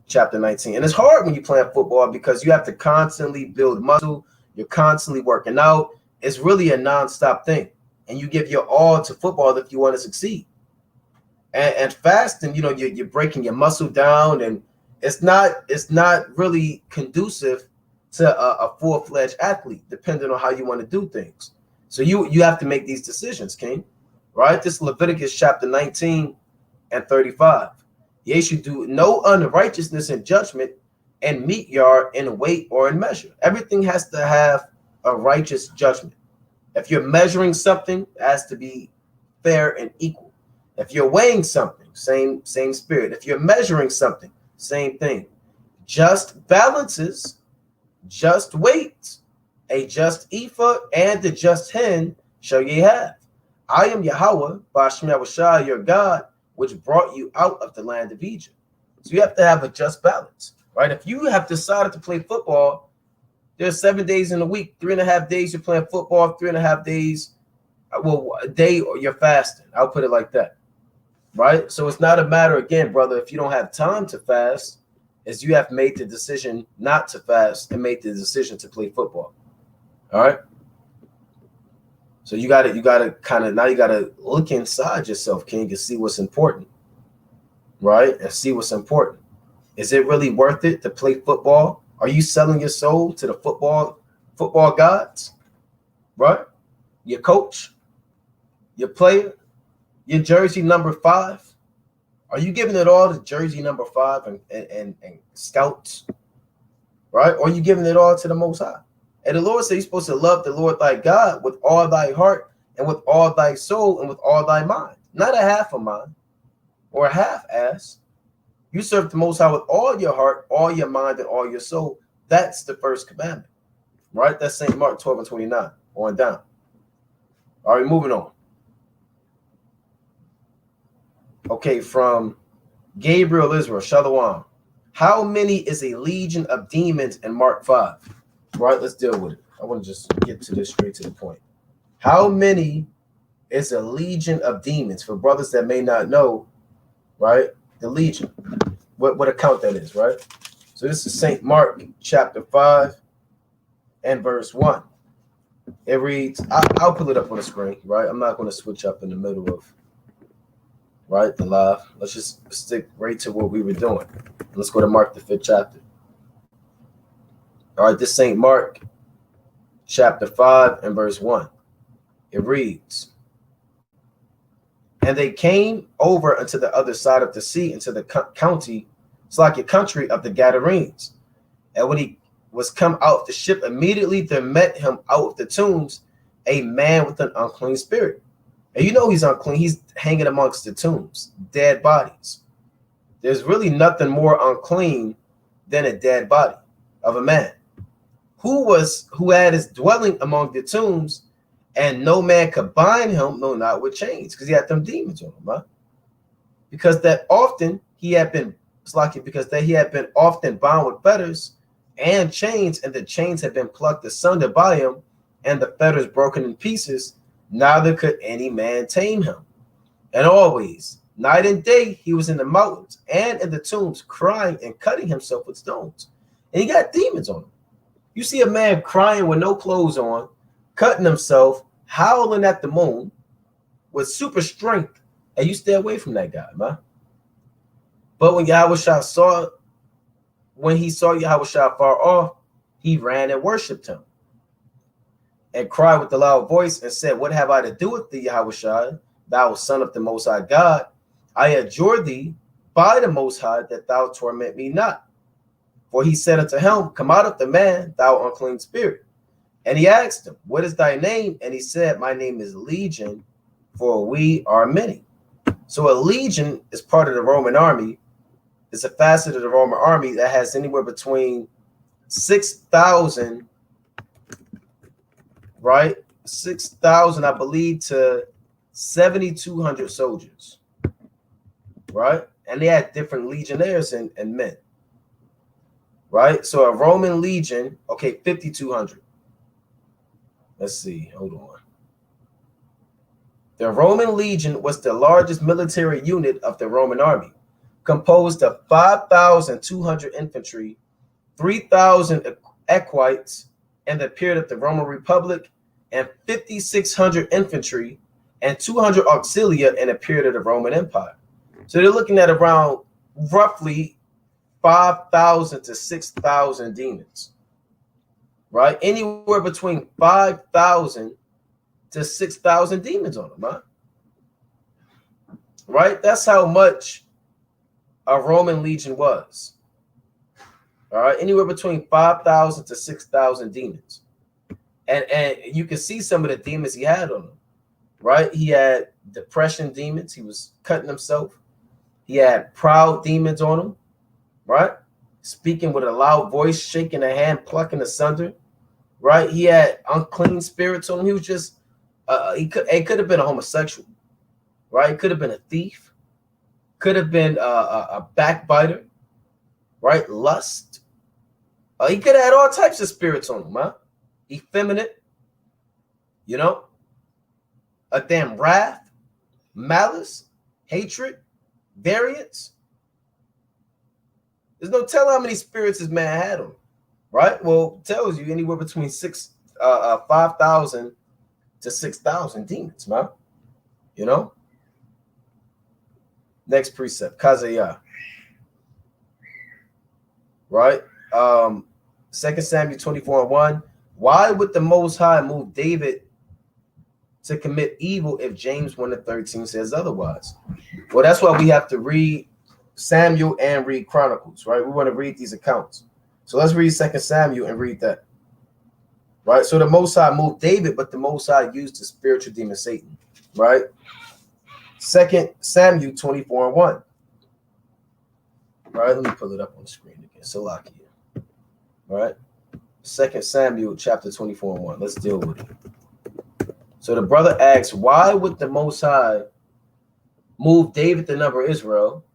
chapter 19. And it's hard when you play football because you have to constantly build muscle. You're constantly working out. It's really a nonstop thing. And you give your all to football if you want to succeed. And fasting, you're breaking your muscle down, and It's not really conducive to a full-fledged athlete, depending on how you want to do things. So you have to make these decisions, King. Right? This Leviticus chapter 19 and 35. Ye should do no unrighteousness in judgment and meet yard in weight or in measure. Everything has to have a righteous judgment. If you're measuring something, it has to be fair and equal. If you're weighing something, same spirit. If you're measuring something, same thing. Just balances, just weights, a just ephah and the just hin shall ye have. I am Yahweh, Blasphemy, your God, which brought you out of the land of Egypt. So you have to have a just balance, right? If you have decided to play football, there's 7 days in a week, 3.5 days you're playing football, 3.5 days, well, a day or you're fasting. I'll put it like that, right? So it's not a matter, again, brother, if you don't have time to fast, as you have made the decision not to fast and made the decision to play football. All right. So you gotta kind of, now you gotta look inside yourself, King, and see what's important, right? And see what's important. Is it really worth it to play football? Are you selling your soul to the football gods, right? Your coach, your player, your jersey number 5. Are you giving it all to jersey number 5 and scouts, right? Or are you giving it all to the Most High? And the Lord said you're supposed to love the Lord thy God with all thy heart and with all thy soul and with all thy mind. Not a half a mind or a half ass. You serve the Most High with all your heart, all your mind, and all your soul. That's the first commandment, right? That's St. Mark 12 and 29 on down. All right, moving on. Okay, from Gabriel Israel, Shalom. How many is a legion of demons in Mark 5? Right, let's deal with it. I want to just get to this straight to the point. How many is a legion of demons? For brothers that may not know, right, the legion, what account that is, right? So this is St. Mark chapter 5 and verse 1. It reads, I'll pull it up on the screen, right? I'm not going to switch up in the middle of, right, the live. Let's just stick right to what we were doing. Let's go to Mark the 5th chapter. All right, this St. Mark chapter 5 and verse 1. It reads, and they came over unto the other side of the sea, into the county, it's like a country of the Gadarenes. And when he was come out of the ship, immediately there met him out of the tombs a man with an unclean spirit. And you know he's unclean. He's hanging amongst the tombs, dead bodies. There's really nothing more unclean than a dead body of a man who had his dwelling among the tombs, and no man could bind him, no, not with chains, because he had them demons on him, huh? Because that often he had been, it's like because that he had been often bound with fetters and chains, and the chains had been plucked asunder by him, and the fetters broken in pieces, neither could any man tame him. And always, night and day, he was in the mountains and in the tombs, crying and cutting himself with stones. And he got demons on him. You see a man crying with no clothes on, cutting himself, howling at the moon with super strength, and you stay away from that guy, man. But when he saw Yahushua far off, he ran and worshipped him and cried with a loud voice and said, what have I to do with thee, Yahushua, thou son of the Most High God? I adjure thee by the Most High that thou torment me not. For he said unto him, come out of the man, thou unclean spirit. And he asked him, what is thy name? And he said, my name is Legion, for we are many. So a legion is part of the Roman army. It's a facet of the Roman army that has anywhere between 6,000, right? 6,000, I believe, to 7,200 soldiers, right? And they had different legionnaires and men. Right, so a Roman legion, okay, 5,200. Let's see, hold on. The Roman legion was the largest military unit of the Roman army, composed of 5,200 infantry, 3,000 equites in the period of the Roman Republic, and 5,600 infantry and 200 auxilia in the period of the Roman Empire. So they're looking at around roughly 5,000 to 6,000 demons. Right? Anywhere between 5,000 to 6,000 demons on them, huh? Right? That's how much a Roman legion was. All right, anywhere between 5,000 to 6,000 demons. And you can see some of the demons he had on him, right? He had depression demons. He was cutting himself. He had proud demons on him, right? Speaking with a loud voice, shaking a hand, plucking asunder, right? He had unclean spirits on him. He was just, it could have been a homosexual, right? It could have been a thief, could have been a backbiter, right? Lust. He could have had all types of spirits on him, huh? Effeminate, you know, a damn wrath, malice, hatred, variance. There's no telling how many spirits this man had on, right? Well, it tells you anywhere between 5,000 to 6,000 demons, man. You know. Next precept, Kazaya. Right. 2 Samuel 24:1. Why would the Most High move David to commit evil if James 1:13 says otherwise? Well, that's why we have to read Samuel and read Chronicles, right? We want to read these accounts. So let's read 2 Samuel and read that. Right? So the Most High moved David, but the Most High used the spiritual demon Satan, right? 2 Samuel 24:1. Right? Let me pull it up on the screen again. Salakia. All right. 2 Samuel chapter 24:1. Let's deal with it. So the brother asks, why would the Most High move David to number Israel?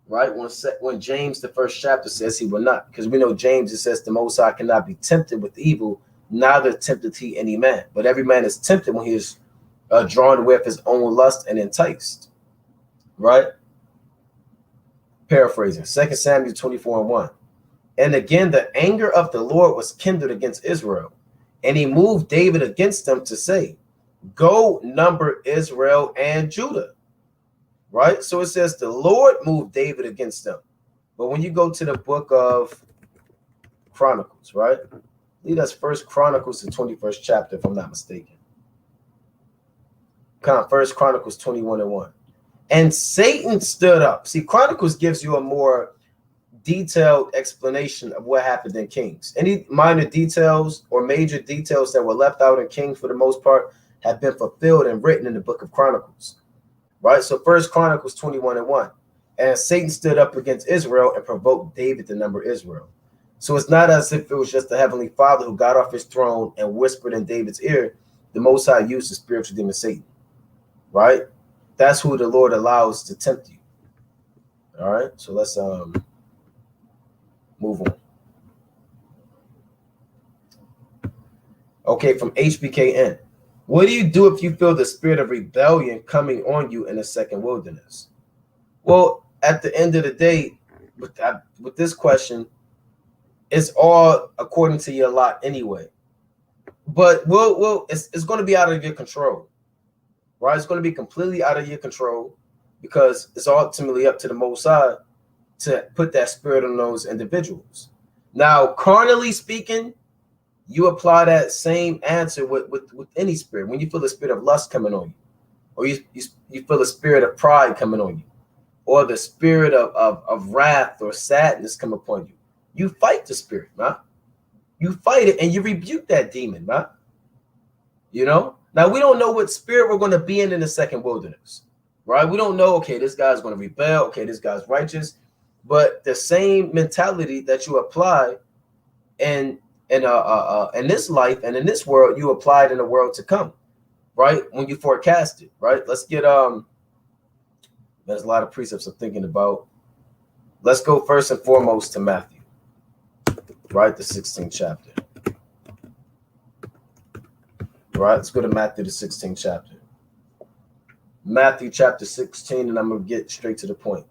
Right? When James, the first chapter, says he will not. Because we know James, it says the Most High cannot be tempted with evil, neither tempted he any man. But every man is tempted when he is drawn away of his own lust and enticed. Right? Paraphrasing. 2 Samuel 24:1. And again, the anger of the Lord was kindled against Israel, and he moved David against them to say, go number Israel and Judah. Right? So it says the Lord moved David against them. But when you go to the book of Chronicles, right? I believe that's 1 Chronicles, the 21st chapter, if I'm not mistaken. 1 Chronicles 21:1. And Satan stood up. See, Chronicles gives you a more detailed explanation of what happened in Kings. Any minor details or major details that were left out in Kings, for the most part, have been fulfilled and written in the book of Chronicles. Right? So 1 Chronicles 21:1. And Satan stood up against Israel and provoked David to number Israel. So it's not as if it was just the Heavenly Father who got off his throne and whispered in David's ear. The Most High used the spiritual demon Satan. Right? That's who the Lord allows to tempt you. All right? So let's move on. Okay, from HBKN. What do you do if you feel the spirit of rebellion coming on you in a second wilderness? Well, at the end of the day, with this question, it's all according to your lot anyway. But it's going to be out of your control, right? It's going to be completely out of your control because it's ultimately up to the Most High to put that spirit on those individuals. Now, carnally speaking, you apply that same answer with any spirit. When you feel the spirit of lust coming on you, or you feel the spirit of pride coming on you, or the spirit of wrath or sadness come upon you, you fight the spirit, man. You fight it and you rebuke that demon, man. You know? Now, we don't know what spirit we're going to be in the second wilderness, right? We don't know, okay, this guy's going to rebel. Okay, this guy's righteous. But the same mentality that you apply in this life and in this world, you apply it in the world to come, right? When you forecast it, right? Let's get there's a lot of precepts I'm thinking about. Let's go first and foremost to Matthew, right? The 16th chapter. Right, let's go to Matthew, the 16th chapter. Matthew chapter 16, and I'm going to get straight to the point.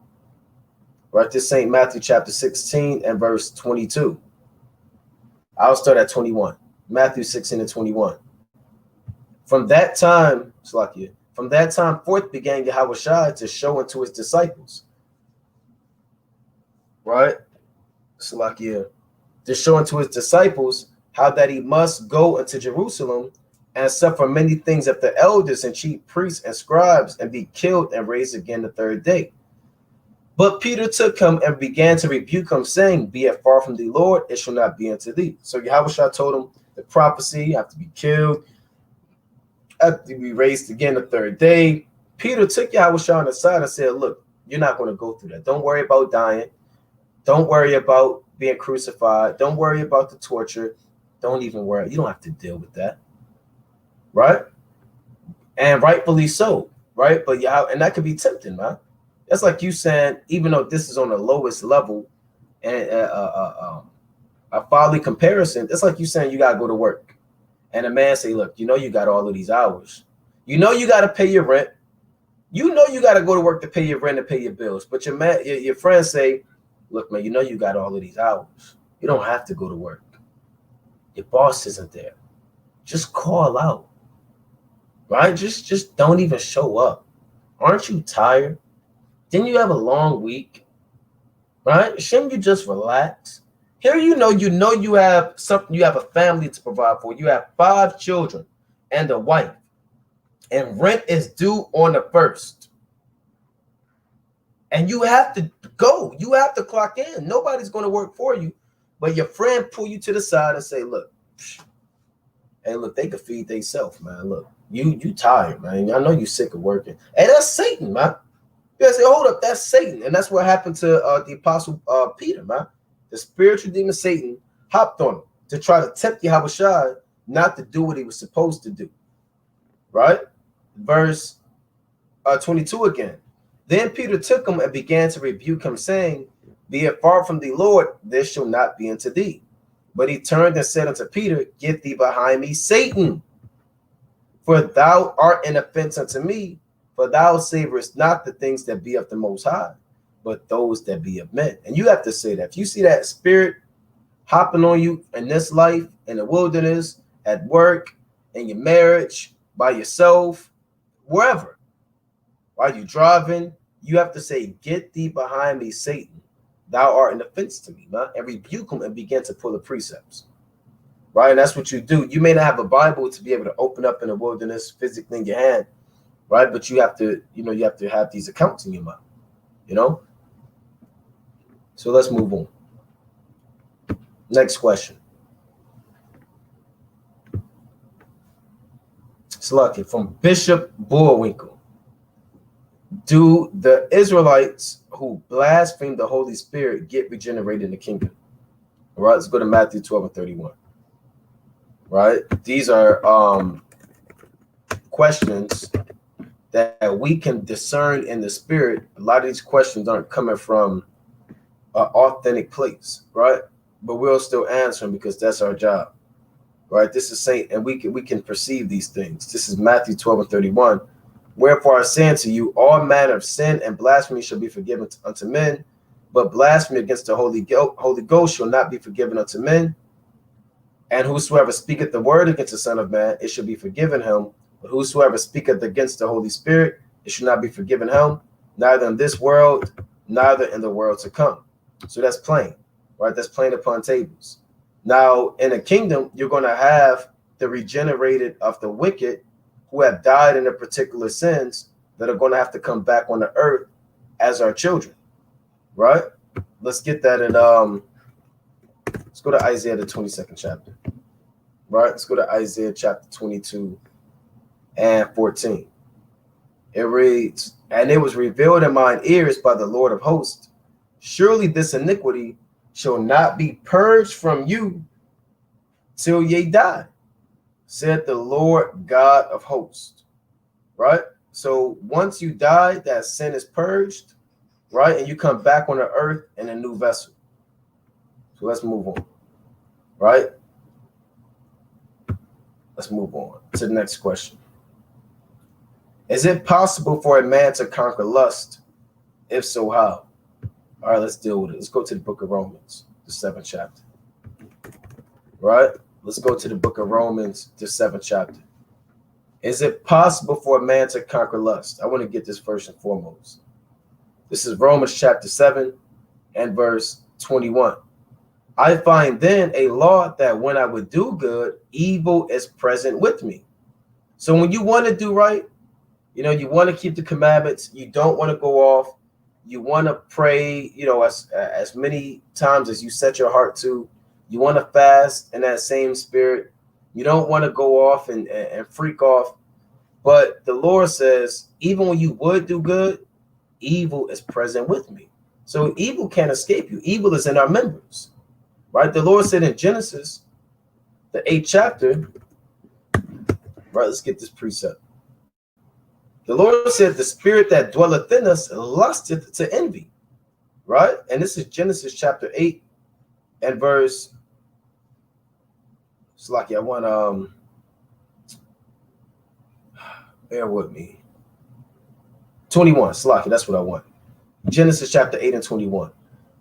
Right, this ain't Matthew chapter 16 and verse 22. I'll start at 21. Matthew 16 and 21. From that time forth began Yahushua to show unto his disciples. Right? Salakia, to show unto his disciples how that he must go into Jerusalem and suffer many things of the elders and chief priests and scribes, and be killed and raised again the third day. But Peter took him and began to rebuke him, saying, Be it far from thee, Lord, it shall not be unto thee. So Yahushua told him the prophecy, you have to be killed, have to be raised again the third day. Peter took Yahushua on the side and said, Look, you're not going to go through that. Don't worry about dying. Don't worry about being crucified. Don't worry about the torture. Don't even worry. You don't have to deal with that. Right? And rightfully so. Right? But yeah, and that could be tempting, man. That's like you saying, even though this is on the lowest level and a folly comparison, it's like you saying you got to go to work. And a man say, look, you know you got all of these hours. You know you got to pay your rent. You know you got to go to work to pay your rent and pay your bills. But your friends say, look, man, you know you got all of these hours. You don't have to go to work. Your boss isn't there. Just call out. Right? Just don't even show up. Aren't you tired? Didn't you have a long week? Right? Shouldn't you just relax? Here you know you have something, you have a family to provide for. You have 5 children and a wife. And rent is due on the 1st. And you have to go. You have to clock in. Nobody's going to work for you. But your friend pull you to the side and say, look, hey, look, they could feed themselves, man. Look, you tired, man. I know you sick of working. Hey, that's Satan, man. You gotta say, hold up, that's Satan. And that's what happened to the apostle Peter, man. The spiritual demon Satan hopped on him to try to tempt Yahushua not to do what he was supposed to do. Right? Verse 22 again. Then Peter took him and began to rebuke him, saying, Be it far from thee, Lord, this shall not be unto thee. But he turned and said unto Peter, Get thee behind me, Satan, for thou art an offense unto me. For thou savorest not the things that be of the Most High, but those that be of men. And you have to say that. If you see that spirit hopping on you in this life, in the wilderness, at work, in your marriage, by yourself, wherever, while you're driving, you have to say, Get thee behind me, Satan. Thou art an offense to me, man. And rebuke him and begin to pull the precepts. Right? And that's what you do. You may not have a Bible to be able to open up in the wilderness physically in your hand. Right, but you have to, you have to have these accounts in your mind, So let's move on. Next question. Slucky from Bishop Bullwinkle. Do the Israelites who blaspheme the Holy Spirit get regenerated in the kingdom? All right, let's go to Matthew 12 and 31. Right, these are questions that we can discern in the spirit. A lot of these questions aren't coming from an authentic place, right? But we'll still answer them because that's our job, right? This is Saint, and we can perceive these things. This is Matthew 12 and 31. Wherefore I say unto you, all manner of sin and blasphemy shall be forgiven unto men, but blasphemy against the Holy Ghost shall not be forgiven unto men. And whosoever speaketh the word against the Son of Man, it shall be forgiven him. But whosoever speaketh against the Holy Spirit, it shall not be forgiven him, neither in this world, neither in the world to come. So that's plain, right? That's plain upon tables. Now, in a kingdom, you're going to have the regenerated of the wicked who have died in their particular sins that are going to have to come back on the earth as our children, right? Let's get that in, let's go to Isaiah, the 22nd chapter, right? Let's go to Isaiah chapter 22. And 14. It reads, And it was revealed in mine ears by the Lord of hosts, surely this iniquity shall not be purged from you till ye die, said the Lord God of hosts. Right? So once you die, that sin is purged, right? And you come back on the earth in a new vessel. So let's move on. Right? Let's move on to the next question. Is it possible for a man to conquer lust? If so, how? All right, let's deal with it. Let's go to the book of Romans, the 7th chapter. Right? Let's go to the book of Romans, the 7th chapter. Is it possible for a man to conquer lust? I want to get this first and foremost. This is Romans chapter 7 and verse 21. I find then a law that when I would do good, evil is present with me. So when you want to do right, you want to keep the commandments, you don't want to go off, you want to pray, as many times as you set your heart to, you want to fast in that same spirit, you don't want to go off and freak off. But the Lord says, even when you would do good, evil is present with me. So evil can't escape you. Evil is in our members, right? The Lord said in Genesis, the 8th chapter, right? Let's get this precept. The Lord said, the spirit that dwelleth in us lusteth to envy, right? And this is Genesis chapter 8 and verse, it's like I want, bear with me, 21, Slaki, that's what I want. Genesis chapter 8 and 21.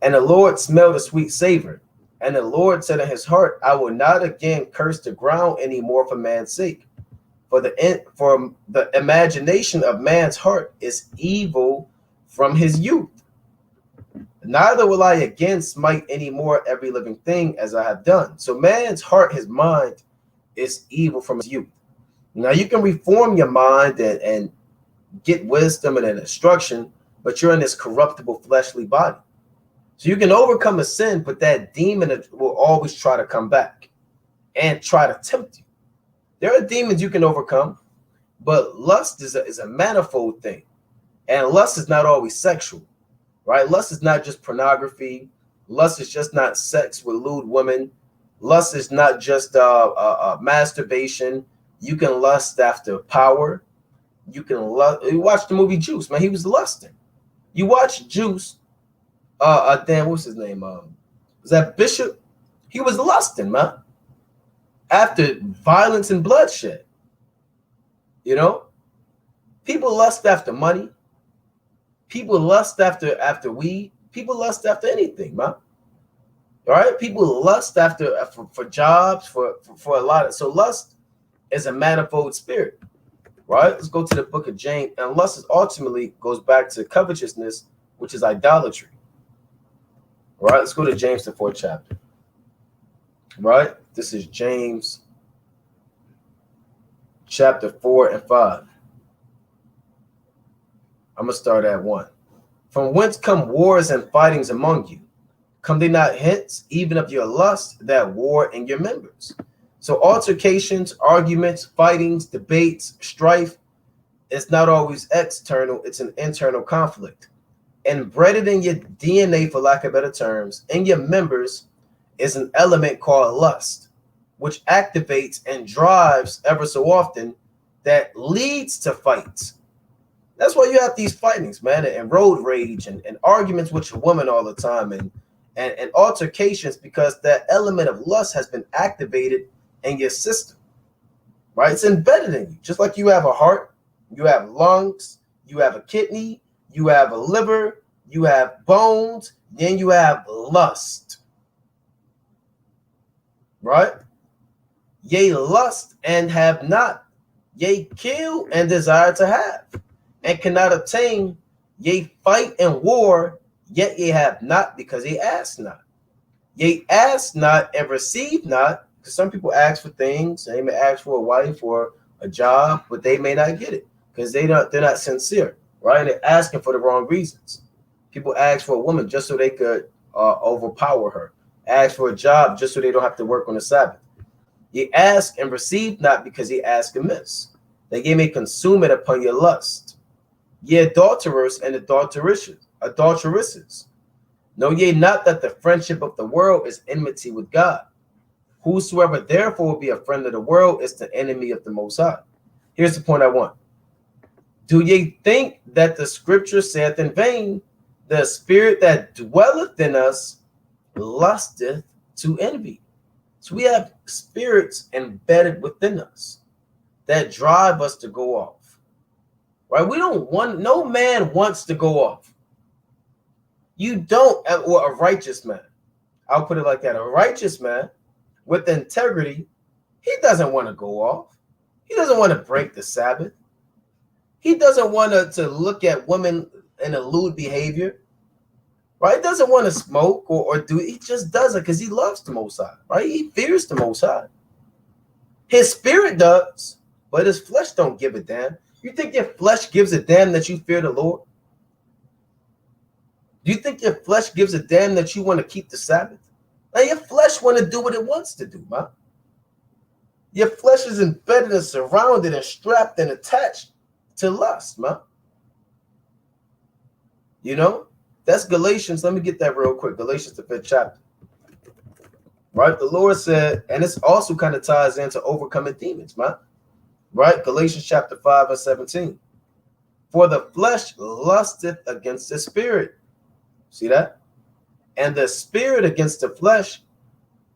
And the Lord smelled a sweet savor. And the Lord said in his heart, I will not again curse the ground anymore for man's sake. For the imagination of man's heart is evil from his youth. Neither will I again smite any more every living thing as I have done. So man's heart, his mind, is evil from his youth. Now you can reform your mind and get wisdom and an instruction, but you're in this corruptible fleshly body. So you can overcome a sin, but that demon will always try to come back and try to tempt you. There are demons you can overcome, but lust is a manifold thing. And lust is not always sexual, right? Lust is not just pornography. Lust is just not sex with lewd women. Lust is not just masturbation. You can lust after power. You can lust. You watch the movie Juice, man. He was lusting. You watch Juice. Damn, what's his name? Was that Bishop? He was lusting, man. After violence and bloodshed, people lust after money. People lust after weed. People lust after anything, man. All right, people lust after for jobs, for a lot of. So lust is a manifold spirit, right? Let's go to the book of James, and lust ultimately goes back to covetousness, which is idolatry. All right, let's go to James, the 4th chapter. Right? This is James chapter 4 and 5. I'm going to start at 1. From whence come wars and fightings among you? Come they not hence, even of your lust that war in your members? So altercations, arguments, fightings, debates, strife, it's not always external, it's an internal conflict. And bred in your DNA, for lack of better terms, in your members is an element called lust, which activates and drives ever so often that leads to fights. That's why you have these fightings, man, and road rage and arguments with your woman all the time and altercations, because that element of lust has been activated in your system, right? It's embedded in you. Just like you have a heart, you have lungs, you have a kidney, you have a liver, you have bones, then you have lust, right? Ye lust and have not, ye kill and desire to have, and cannot obtain, ye fight and war, yet ye have not, because ye ask not. Ye ask not and receive not, because some people ask for things. They may ask for a wife or a job, but they may not get it because they're not sincere, right? And they're asking for the wrong reasons. People ask for a woman just so they could overpower her. Ask for a job just so they don't have to work on the Sabbath. Ye ask and receive not, because ye ask amiss, that ye may consume it upon your lust. Ye adulterers and adulteresses, know ye not that the friendship of the world is enmity with God? Whosoever therefore will be a friend of the world is the enemy of the Most High. Here's the point I want. Do ye think that the scripture saith in vain, the spirit that dwelleth in us lusteth to envy? So we have spirits embedded within us that drive us to go off, right? No man wants to go off. You don't, or a righteous man, I'll put it like that. A righteous man with integrity, he doesn't want to go off. He doesn't want to break the Sabbath. He doesn't want to look at women in a lewd behavior. right? He doesn't want to smoke or do it. He just does it because he loves the Most High, right? He fears the Most High. His spirit does, but his flesh don't give a damn. You think your flesh gives a damn that you fear the Lord? Do you think your flesh gives a damn that you want to keep the Sabbath? Now, your flesh want to do what it wants to do, man. Your flesh is embedded and surrounded and strapped and attached to lust, man. You know, that's Galatians. Let me get that real quick. Galatians, the 5th chapter. Right? The Lord said, and this also kind of ties into overcoming demons, man. Right? Galatians chapter 5 and 17. For the flesh lusteth against the spirit. See that? And the spirit against the flesh.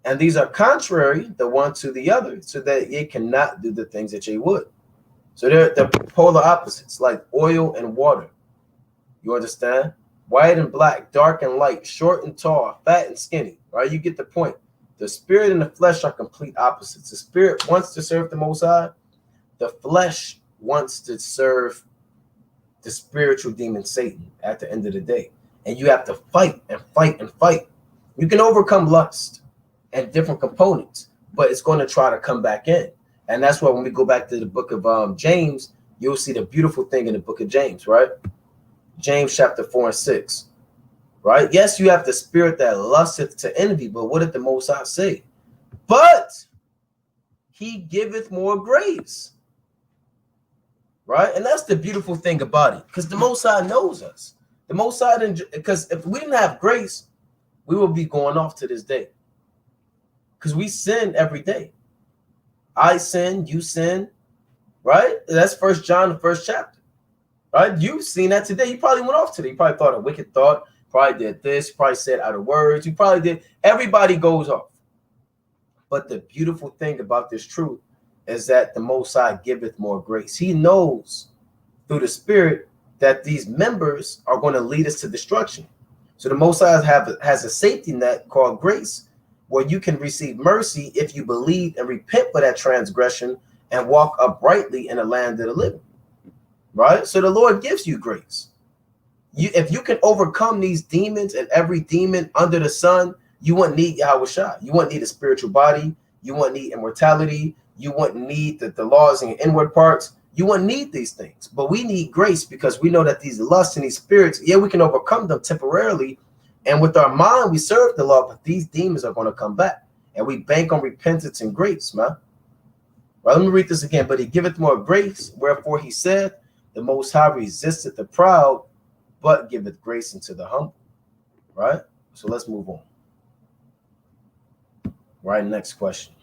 And these are contrary the one to the other, so that ye cannot do the things that ye would. So they're polar opposites, like oil and water. You understand? White and black, dark and light, short and tall, fat and skinny. Right? You get the point. The spirit and the flesh are complete opposites. The spirit wants to serve the Most High. The flesh wants to serve the spiritual demon Satan at the end of the day. And you have to fight and fight and fight. You can overcome lust and different components, but it's going to try to come back in. And that's why when we go back to the book of James, you'll see the beautiful thing in the book of James, right? James chapter 4 and 6, right? Yes, you have the spirit that lusteth to envy, but what did the Most High say? But he giveth more grace, right? And that's the beautiful thing about it, because the Most High knows us. The Most High, because if we didn't have grace, we would be going off to this day. Because we sin every day. I sin, you sin, right? That's 1 John, the 1st chapter, right? You've seen that today. You probably went off today. You probably thought a wicked thought, probably did this, probably said out of words. You probably did. Everybody goes off. But the beautiful thing about this truth is that the Most High giveth more grace. He knows through the Spirit that these members are going to lead us to destruction. So the Most High has a safety net called grace, where you can receive mercy if you believe and repent for that transgression and walk uprightly in the land of the living, right? So the Lord gives you grace. If you can overcome these demons and every demon under the sun, you won't need Yahushua. You won't need a spiritual body. You won't need immortality. You won't need the laws in your inward parts. You won't need these things. But we need grace because we know that these lusts and these spirits, yeah, we can overcome them temporarily. And with our mind, we serve the Lord, but these demons are going to come back. And we bank on repentance and grace, man. Well, let me read this again. But he giveth more grace, wherefore he said, the Most High resisteth the proud, but giveth grace unto the humble. Right? So let's move on. Right, next question.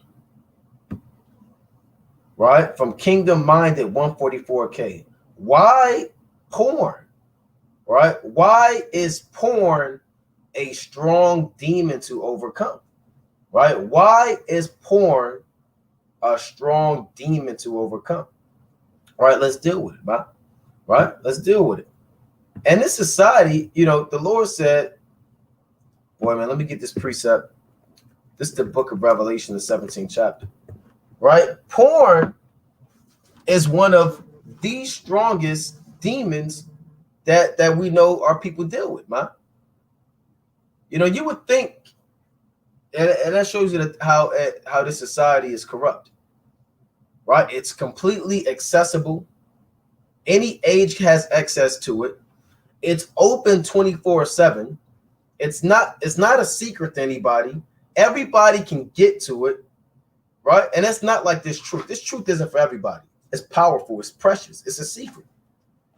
Right? From Kingdom Minded 144K. Why porn? Right? Why is porn a strong demon to overcome? Right? Why is porn a strong demon to overcome? Right? Let's deal with it, man. Right? Let's deal with it. And this society, you know, the Lord said, boy, man, let me get this precept. This is the book of Revelation, the 17th chapter. Right? Porn is one of the strongest demons that we know our people deal with, man. You know, you would think, and that shows you how this society is corrupt, right? It's completely accessible. Any age has access to it. It's open 24/7. It's not a secret to anybody. Everybody can get to it, right? And it's not like this truth. This truth isn't for everybody. It's powerful. It's precious. It's a secret,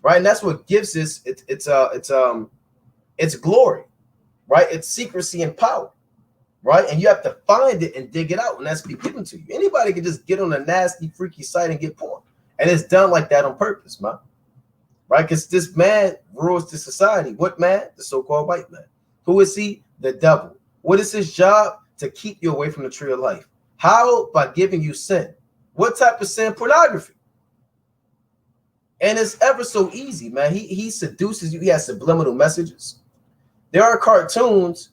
right? And that's what gives us its glory. Right? It's secrecy and power, right? And you have to find it and dig it out, and that's be given to you. Anybody can just get on a nasty, freaky site and get porn. And it's done like that on purpose, man. Right? Because this man rules the society. What man? The so-called white man. Who is he? The devil. What is his job? To keep you away from the tree of life. How? By giving you sin. What type of sin? Pornography. And it's ever so easy, man. He seduces you. He has subliminal messages. There are cartoons,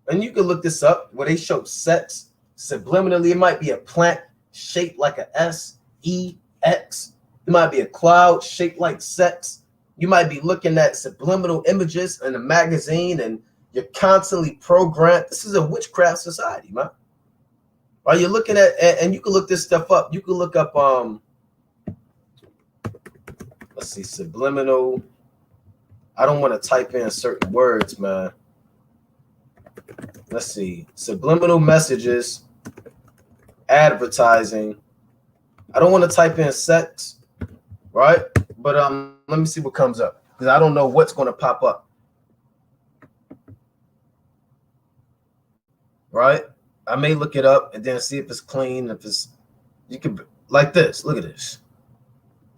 and you can look this up, where they show sex subliminally. It might be a plant shaped like a S-E-X. It might be a cloud shaped like sex. You might be looking at subliminal images in a magazine, and You're constantly programmed. This is a witchcraft society, man. While you're looking at, and you can look this stuff up. You can look up, let's see, subliminal. I don't want to type in certain words, man. Let's see, subliminal messages, advertising. I don't want to type in sex, right? But let me see what comes up, because I don't know what's going to pop up. Right? I may look it up and then see if it's clean. If it's, you can, like this. Look at this.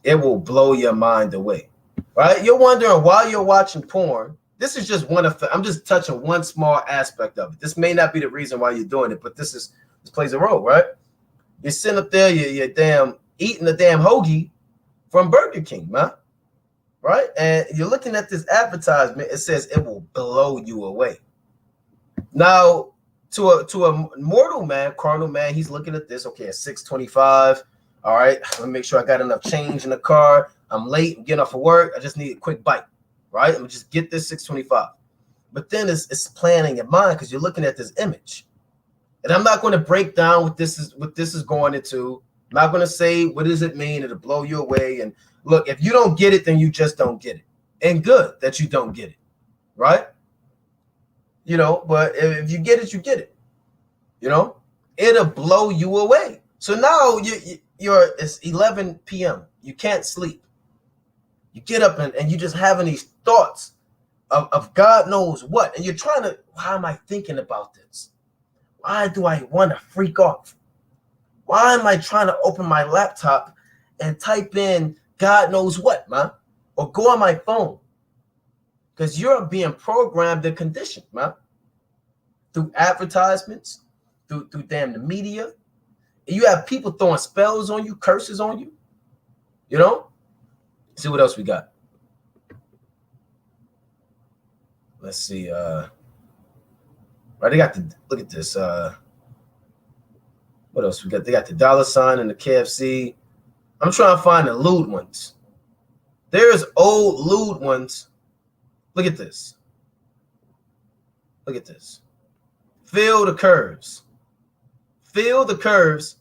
It will blow your mind away. Right? You're wondering why you're watching porn. This is just one of, I'm just touching one small aspect of it. This may not be the reason why you're doing it, but this plays a role, right? You're sitting up there, you're damn eating the damn hoagie from Burger King, man. Right? And you're looking at this advertisement. It says it will blow you away. Now, to a mortal man, carnal man, he's looking at this. Okay, at 6:25. All right, let me make sure I got enough change in the car. I'm late. I'm getting off of work. I just need a quick bite. Right? Let me just get this 6:25. But then it's planning in mind, because you're looking at this image. And I'm not going to break down what this is going into. I'm not going to say what does it mean. It'll blow you away. And look, if you don't get it, then you just don't get it. And good that you don't get it. Right? You know, but if you get it, you get it. You know, it'll blow you away. So now it's 11 p.m. You can't sleep. You get up and you're just having these thoughts of God knows what. And you're trying to, why am I thinking about this? Why do I want to freak off? Why am I trying to open my laptop and type in God knows what, man? Or go on my phone? Because you're being programmed and conditioned, man. Through advertisements, through damn the media. You have people throwing spells on you, curses on you. You know? See what else we got. Let's see. Right, they got the, look at this. What else we got? They got the $sign and the KFC. I'm trying to find the lewd ones. There's old lewd ones. Look at this. Look at this. Feel the curves. Feel the curves.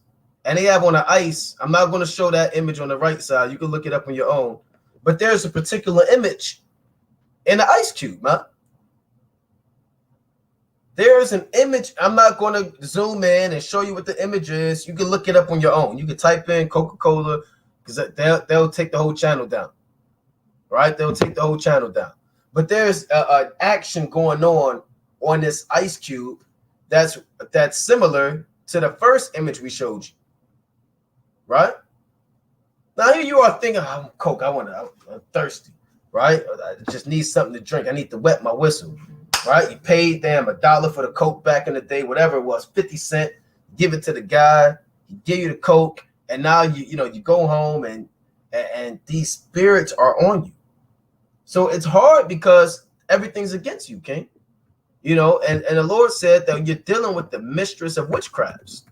And they have on the ice. I'm not going to show that image on the right side. You can look it up on your own. But there's a particular image in the ice cube, man. There's an image. I'm not going to zoom in and show you what the image is. You can look it up on your own. You can type in Coca-Cola, because they'll take the whole channel down. Right? They'll take the whole channel down. But there's an action going on this ice cube that's similar to the first image we showed you. Right? Now here you are thinking, oh, I'm Coke. I'm thirsty. Right? I just need something to drink. I need to wet my whistle. Right? You paid them $1 for the Coke back in the day, whatever it was, 50 cents. Give it to the guy. He give you the Coke, and now you go home and these spirits are on you. So it's hard because everything's against you, King. You know, and the Lord said that you're dealing with the mistress of witchcrafts.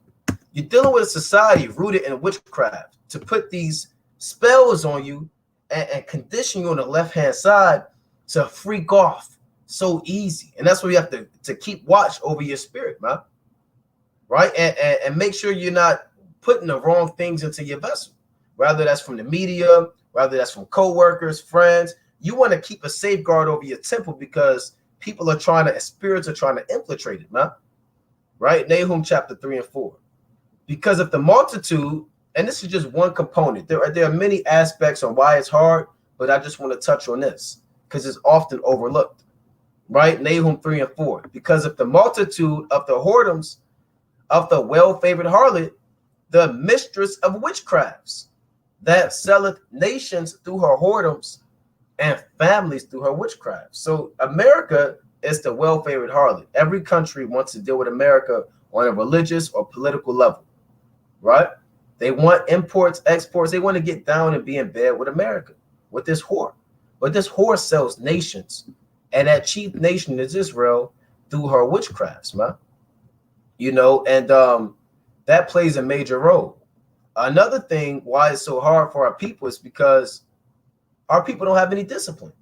You're dealing with a society rooted in witchcraft to put these spells on you and condition you on the left-hand side to freak off so easy. And that's why you have to keep watch over your spirit, man. Right? And make sure you're not putting the wrong things into your vessel. Whether that's from the media, whether that's from co-workers, friends. You want to keep a safeguard over your temple, because people are spirits are trying to infiltrate it, man. Right? Nahum chapter 3 and 4. Because of the multitude, and this is just one component. There are many aspects on why it's hard, but I just want to touch on this because it's often overlooked. Right? Nahum 3 and 4. Because of the multitude of the whoredoms of the well-favored harlot, the mistress of witchcrafts, that selleth nations through her whoredoms, and families through her witchcraft. So America is the well-favored harlot. Every country wants to deal with America on a religious or political level, right? They want imports, exports. They want to get down and be in bed with America, with this whore. But this whore sells nations, and that chief nation is Israel through her witchcrafts, man. You know, and that plays a major role. Another thing why it's so hard for our people is because our people don't have any discipline,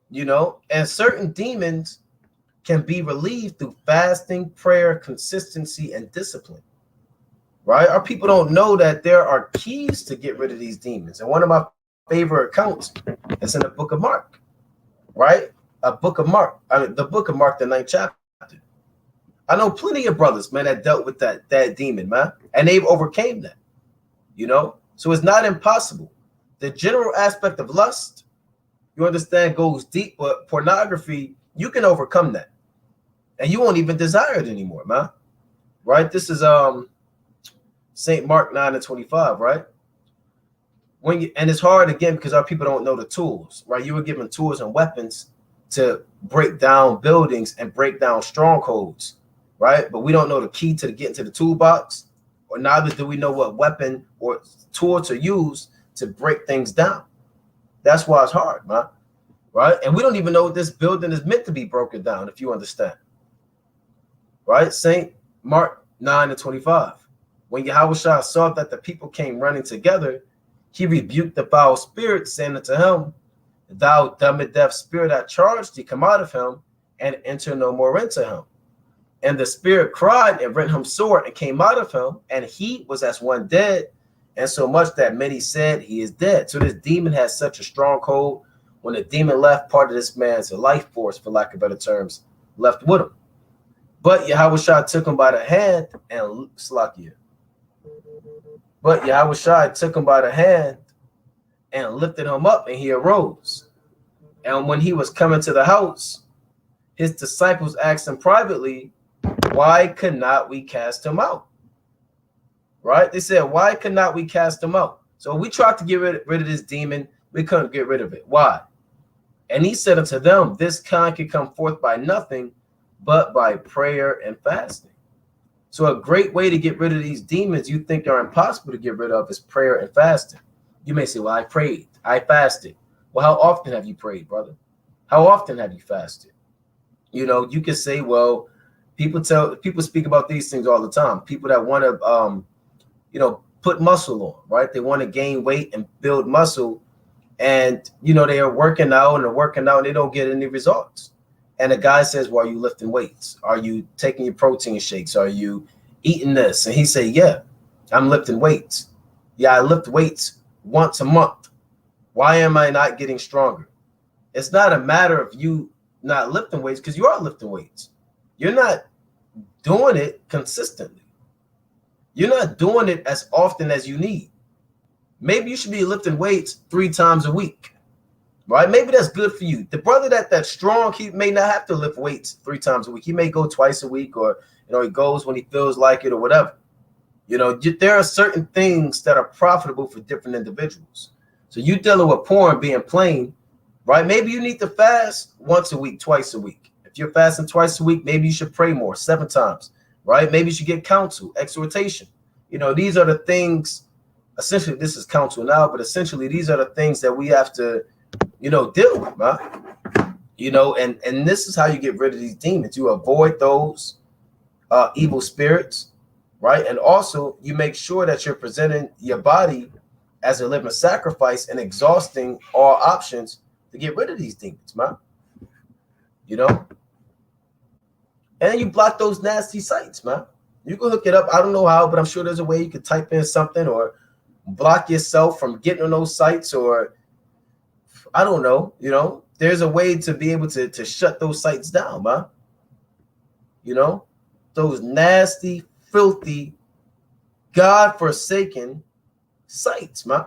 you know, and certain demons can be relieved through fasting, prayer, consistency, and discipline. Right? Our people don't know that there are keys to get rid of these demons. And one of my favorite accounts is in the book of Mark, right? The book of Mark, the 9th chapter. I know plenty of brothers, man, that dealt with that demon, man, and they've overcame that, you know? So it's not impossible. The general aspect of lust, you understand, goes deep, but pornography, you can overcome that. And you won't even desire it anymore, man. Right? This is St. Mark 9:25, right? And it's hard again because our people don't know the tools, right? You were given tools and weapons to break down buildings and break down strongholds, right? But we don't know the key to get into the toolbox, or neither do we know what weapon or tool to use to break things down. That's why it's hard, man, right? And we don't even know what this building is meant to be broken down, if you understand, right? St. Mark 9:25. When Yahushua saw that the people came running together, he rebuked the foul spirit, saying unto him, thou dumb and deaf spirit, I charge thee, come out of him and enter no more into him. And the spirit cried and rent him sore and came out of him, and he was as one dead, and so much that many said he is dead. So this demon has such a stronghold. When the demon left, part of this man's life force, for lack of better terms, left with him. But Yahushua took him by the hand and took him by the hand and lifted him up, and he arose. And when he was coming to the house, his disciples asked him privately, why could not we cast him out? Right? They said, why could not we cast him out? So we tried to get rid of this demon. We couldn't get rid of it. Why? And he said unto them, this kind can come forth by nothing but by prayer and fasting. So a great way to get rid of these demons you think are impossible to get rid of is prayer and fasting. You may say, well, I prayed, I fasted. Well, how often have you prayed, brother? How often have you fasted? You know, you can say, well, people speak about these things all the time. People that want to, put muscle on, right? They want to gain weight and build muscle. And, they are working out and they don't get any results. And the guy says, well, are you lifting weights? Are you taking your protein shakes? Are you eating this? And he say, yeah, I'm lifting weights. Yeah, I lift weights once a month. Why am I not getting stronger? It's not a matter of you not lifting weights, because you are lifting weights. You're not doing it consistently. You're not doing it as often as you need. Maybe you should be lifting weights 3 times a week. Right? Maybe that's good for you. The brother that's strong, he may not have to lift weights 3 times a week. He may go twice a week, or he goes when he feels like it or whatever. There are certain things that are profitable for different individuals. So you dealing with porn being plain, right? Maybe you need to fast once a week, twice a week. If you're fasting twice a week, maybe you should pray more, 7 times, right? Maybe you should get counsel, exhortation. These are the things. Essentially, this is counsel now, but essentially these are the things that we have to deal with, man. And this is how you get rid of these demons. You avoid those evil spirits, right? And also you make sure that you're presenting your body as a living sacrifice and exhausting all options to get rid of these demons, man. And you block those nasty sites, man. You can hook it up. I don't know how, but I'm sure there's a way you could type in something or block yourself from getting on those sites, or I don't know, there's a way to be able to shut those sites down, man. Those nasty, filthy, God-forsaken sites, man.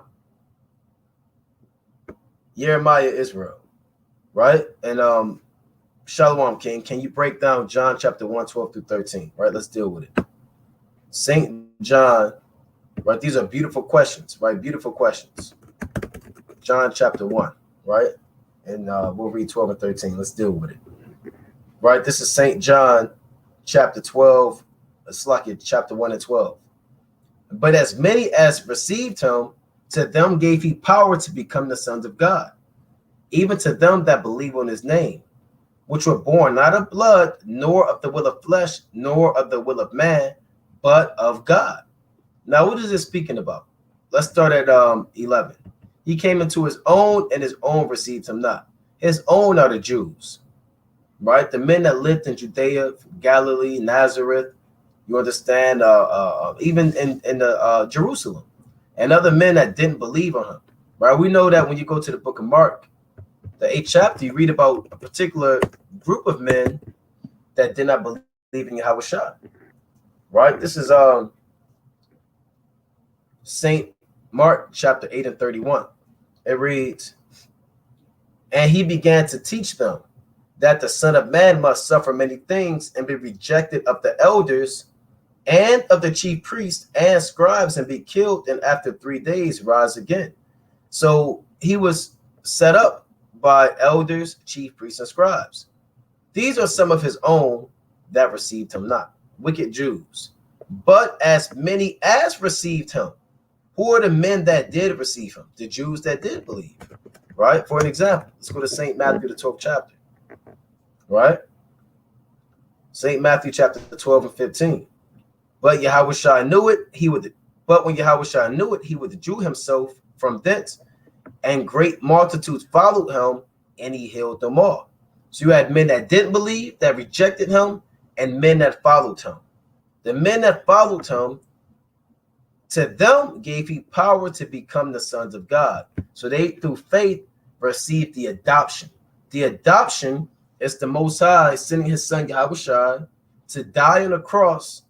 Jeremiah, Israel, right? And Shalom, King, can you break down John chapter 1, 12 through 13, right? Let's deal with it. St. John, right? These are beautiful questions, right? Beautiful questions. John chapter 1. Right? And we'll read 12 and 13. Let's deal with it. Right? This is St. John chapter 12. It's like it, chapter 1 and 12. But as many as received him, to them gave he power to become the sons of God, even to them that believe on his name, which were born not of blood, nor of the will of flesh, nor of the will of man, but of God. Now, what is this speaking about? Let's start at 11. He came into his own, and his own received him not. His own are the Jews. right? The men that lived in Judea, Galilee, Nazareth, you understand, even in the Jerusalem, and other men that didn't believe on him, right? We know that when you go to the book of Mark, the 8th chapter, you read about a particular group of men that did not believe in Yahushua, right? This is Saint Mark chapter 8 and 31. It reads, and he began to teach them that the Son of Man must suffer many things and be rejected of the elders and of the chief priests and scribes and be killed, and after 3 days rise again. So he was set up by elders, chief priests, and scribes. These are some of his own that received him not, wicked Jews. But as many as received him, who are the men that did receive him? The Jews that did believe, right? For an example, let's go to St. Matthew, the 12th chapter, right? St. Matthew chapter 12 and 15. But Yahushua knew it, but when Yahushua knew it, he withdrew himself from thence, and great multitudes followed him, and he healed them all. So you had men that didn't believe, that rejected him, and men that followed him. The men that followed him, to them gave he power to become the sons of God. So they, through faith, received the adoption. The adoption is the Most High sending his son Yahushua to die on the cross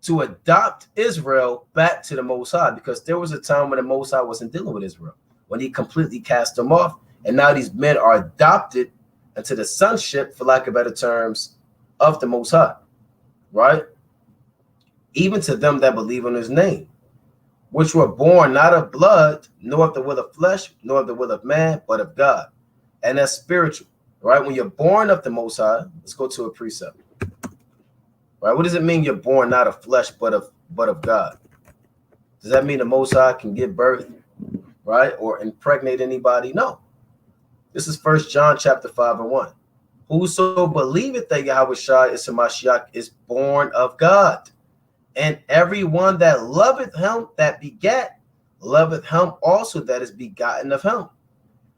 to adopt Israel back to the Most High, because there was a time when the Most High wasn't dealing with Israel, when he completely cast them off. And now these men are adopted into the sonship, for lack of better terms, of the Most High, right? Even to them that believe on his name, which were born not of blood, nor of the will of flesh, nor of the will of man, but of God. And that's spiritual, right? When you're born of the Most High, let's go to a precept, right? What does it mean you're born not of flesh, but of God? Does that mean the Most High can give birth, right, or impregnate anybody? No. This is 1 John chapter 5 and 1. Whoso believeth that Yahushua is Hamashiach is born of God. And everyone that loveth him that begat, loveth him also that is begotten of him.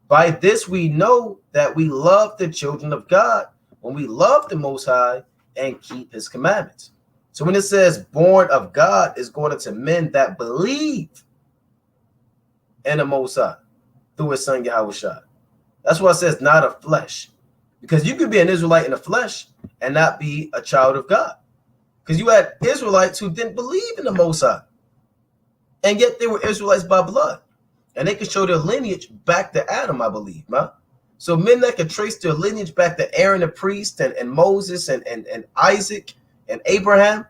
By this we know that we love the children of God, when we love the Most High and keep his commandments. So when it says born of God, it's going into men that believe in the Most High through his son Yahushua. That's why it says not of flesh, because you could be an Israelite in the flesh and not be a child of God. Because you had Israelites who didn't believe in the Most High, and yet they were Israelites by blood, and they could show their lineage back to Adam, I believe, man. So men that could trace their lineage back to Aaron the priest and Moses and Isaac and Abraham,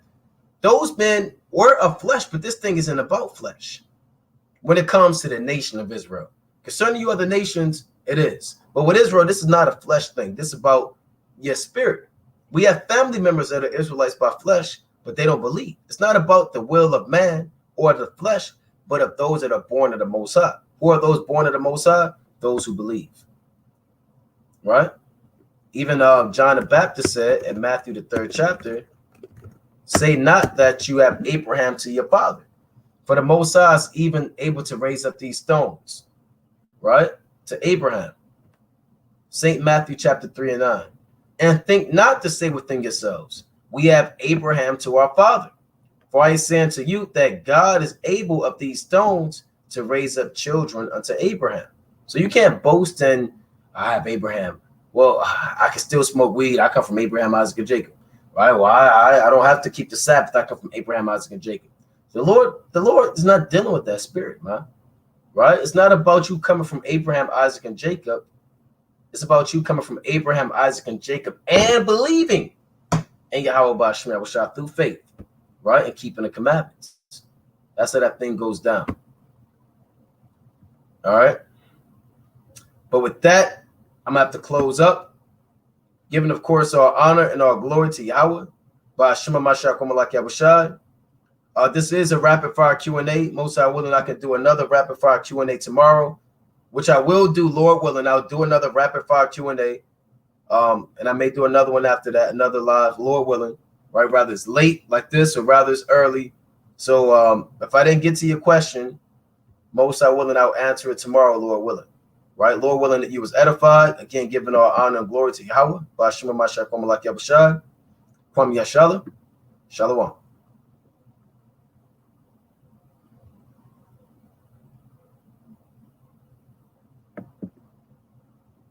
those men were of flesh, but this thing isn't about flesh when it comes to the nation of Israel. Concerning you other nations, it is. But with Israel, this is not a flesh thing. This is about your spirit. We have family members that are Israelites by flesh, but they don't believe. It's not about the will of man or the flesh, but of those that are born of the Most High. Who are those born of the Most High? Those who believe. Right? Even John the Baptist said in Matthew the 3rd chapter, say not that you have Abraham to your father, for the Most High is even able to raise up these stones, right, to Abraham. St. Matthew chapter 3 and 9. And think not to say within yourselves, we have Abraham to our father. For I say unto you that God is able of these stones to raise up children unto Abraham. So you can't boast in, I have Abraham. Well, I can still smoke weed. I come from Abraham, Isaac, and Jacob. Right? Well, I don't have to keep the Sabbath. I come from Abraham, Isaac, and Jacob. The Lord is not dealing with that spirit, man. Right? It's not about you coming from Abraham, Isaac, and Jacob. It's about you coming from Abraham, Isaac, and Jacob and believing in Yahweh B'Shem Yahushua through faith, right? And keeping the commandments. That's how that thing goes down. All right. But with that, I'm going to have to close up. Giving, of course, our honor and our glory to Yahweh B'Shem Yahushua. This is a rapid fire Q&A. Most High willing, I can do another rapid fire Q&A tomorrow, which I will do, Lord willing. I'll do another rapid fire Q&A, and I may do another one after that, another live, Lord willing, right? Rather it's late like this or rather it's early. So if I didn't get to your question, most I willing, I'll answer it tomorrow, Lord willing. right? Lord willing that you was edified. Again, giving all honor and glory to Yahweh. Blasphemy, Mashiach, Kwam Yashala. Shalom.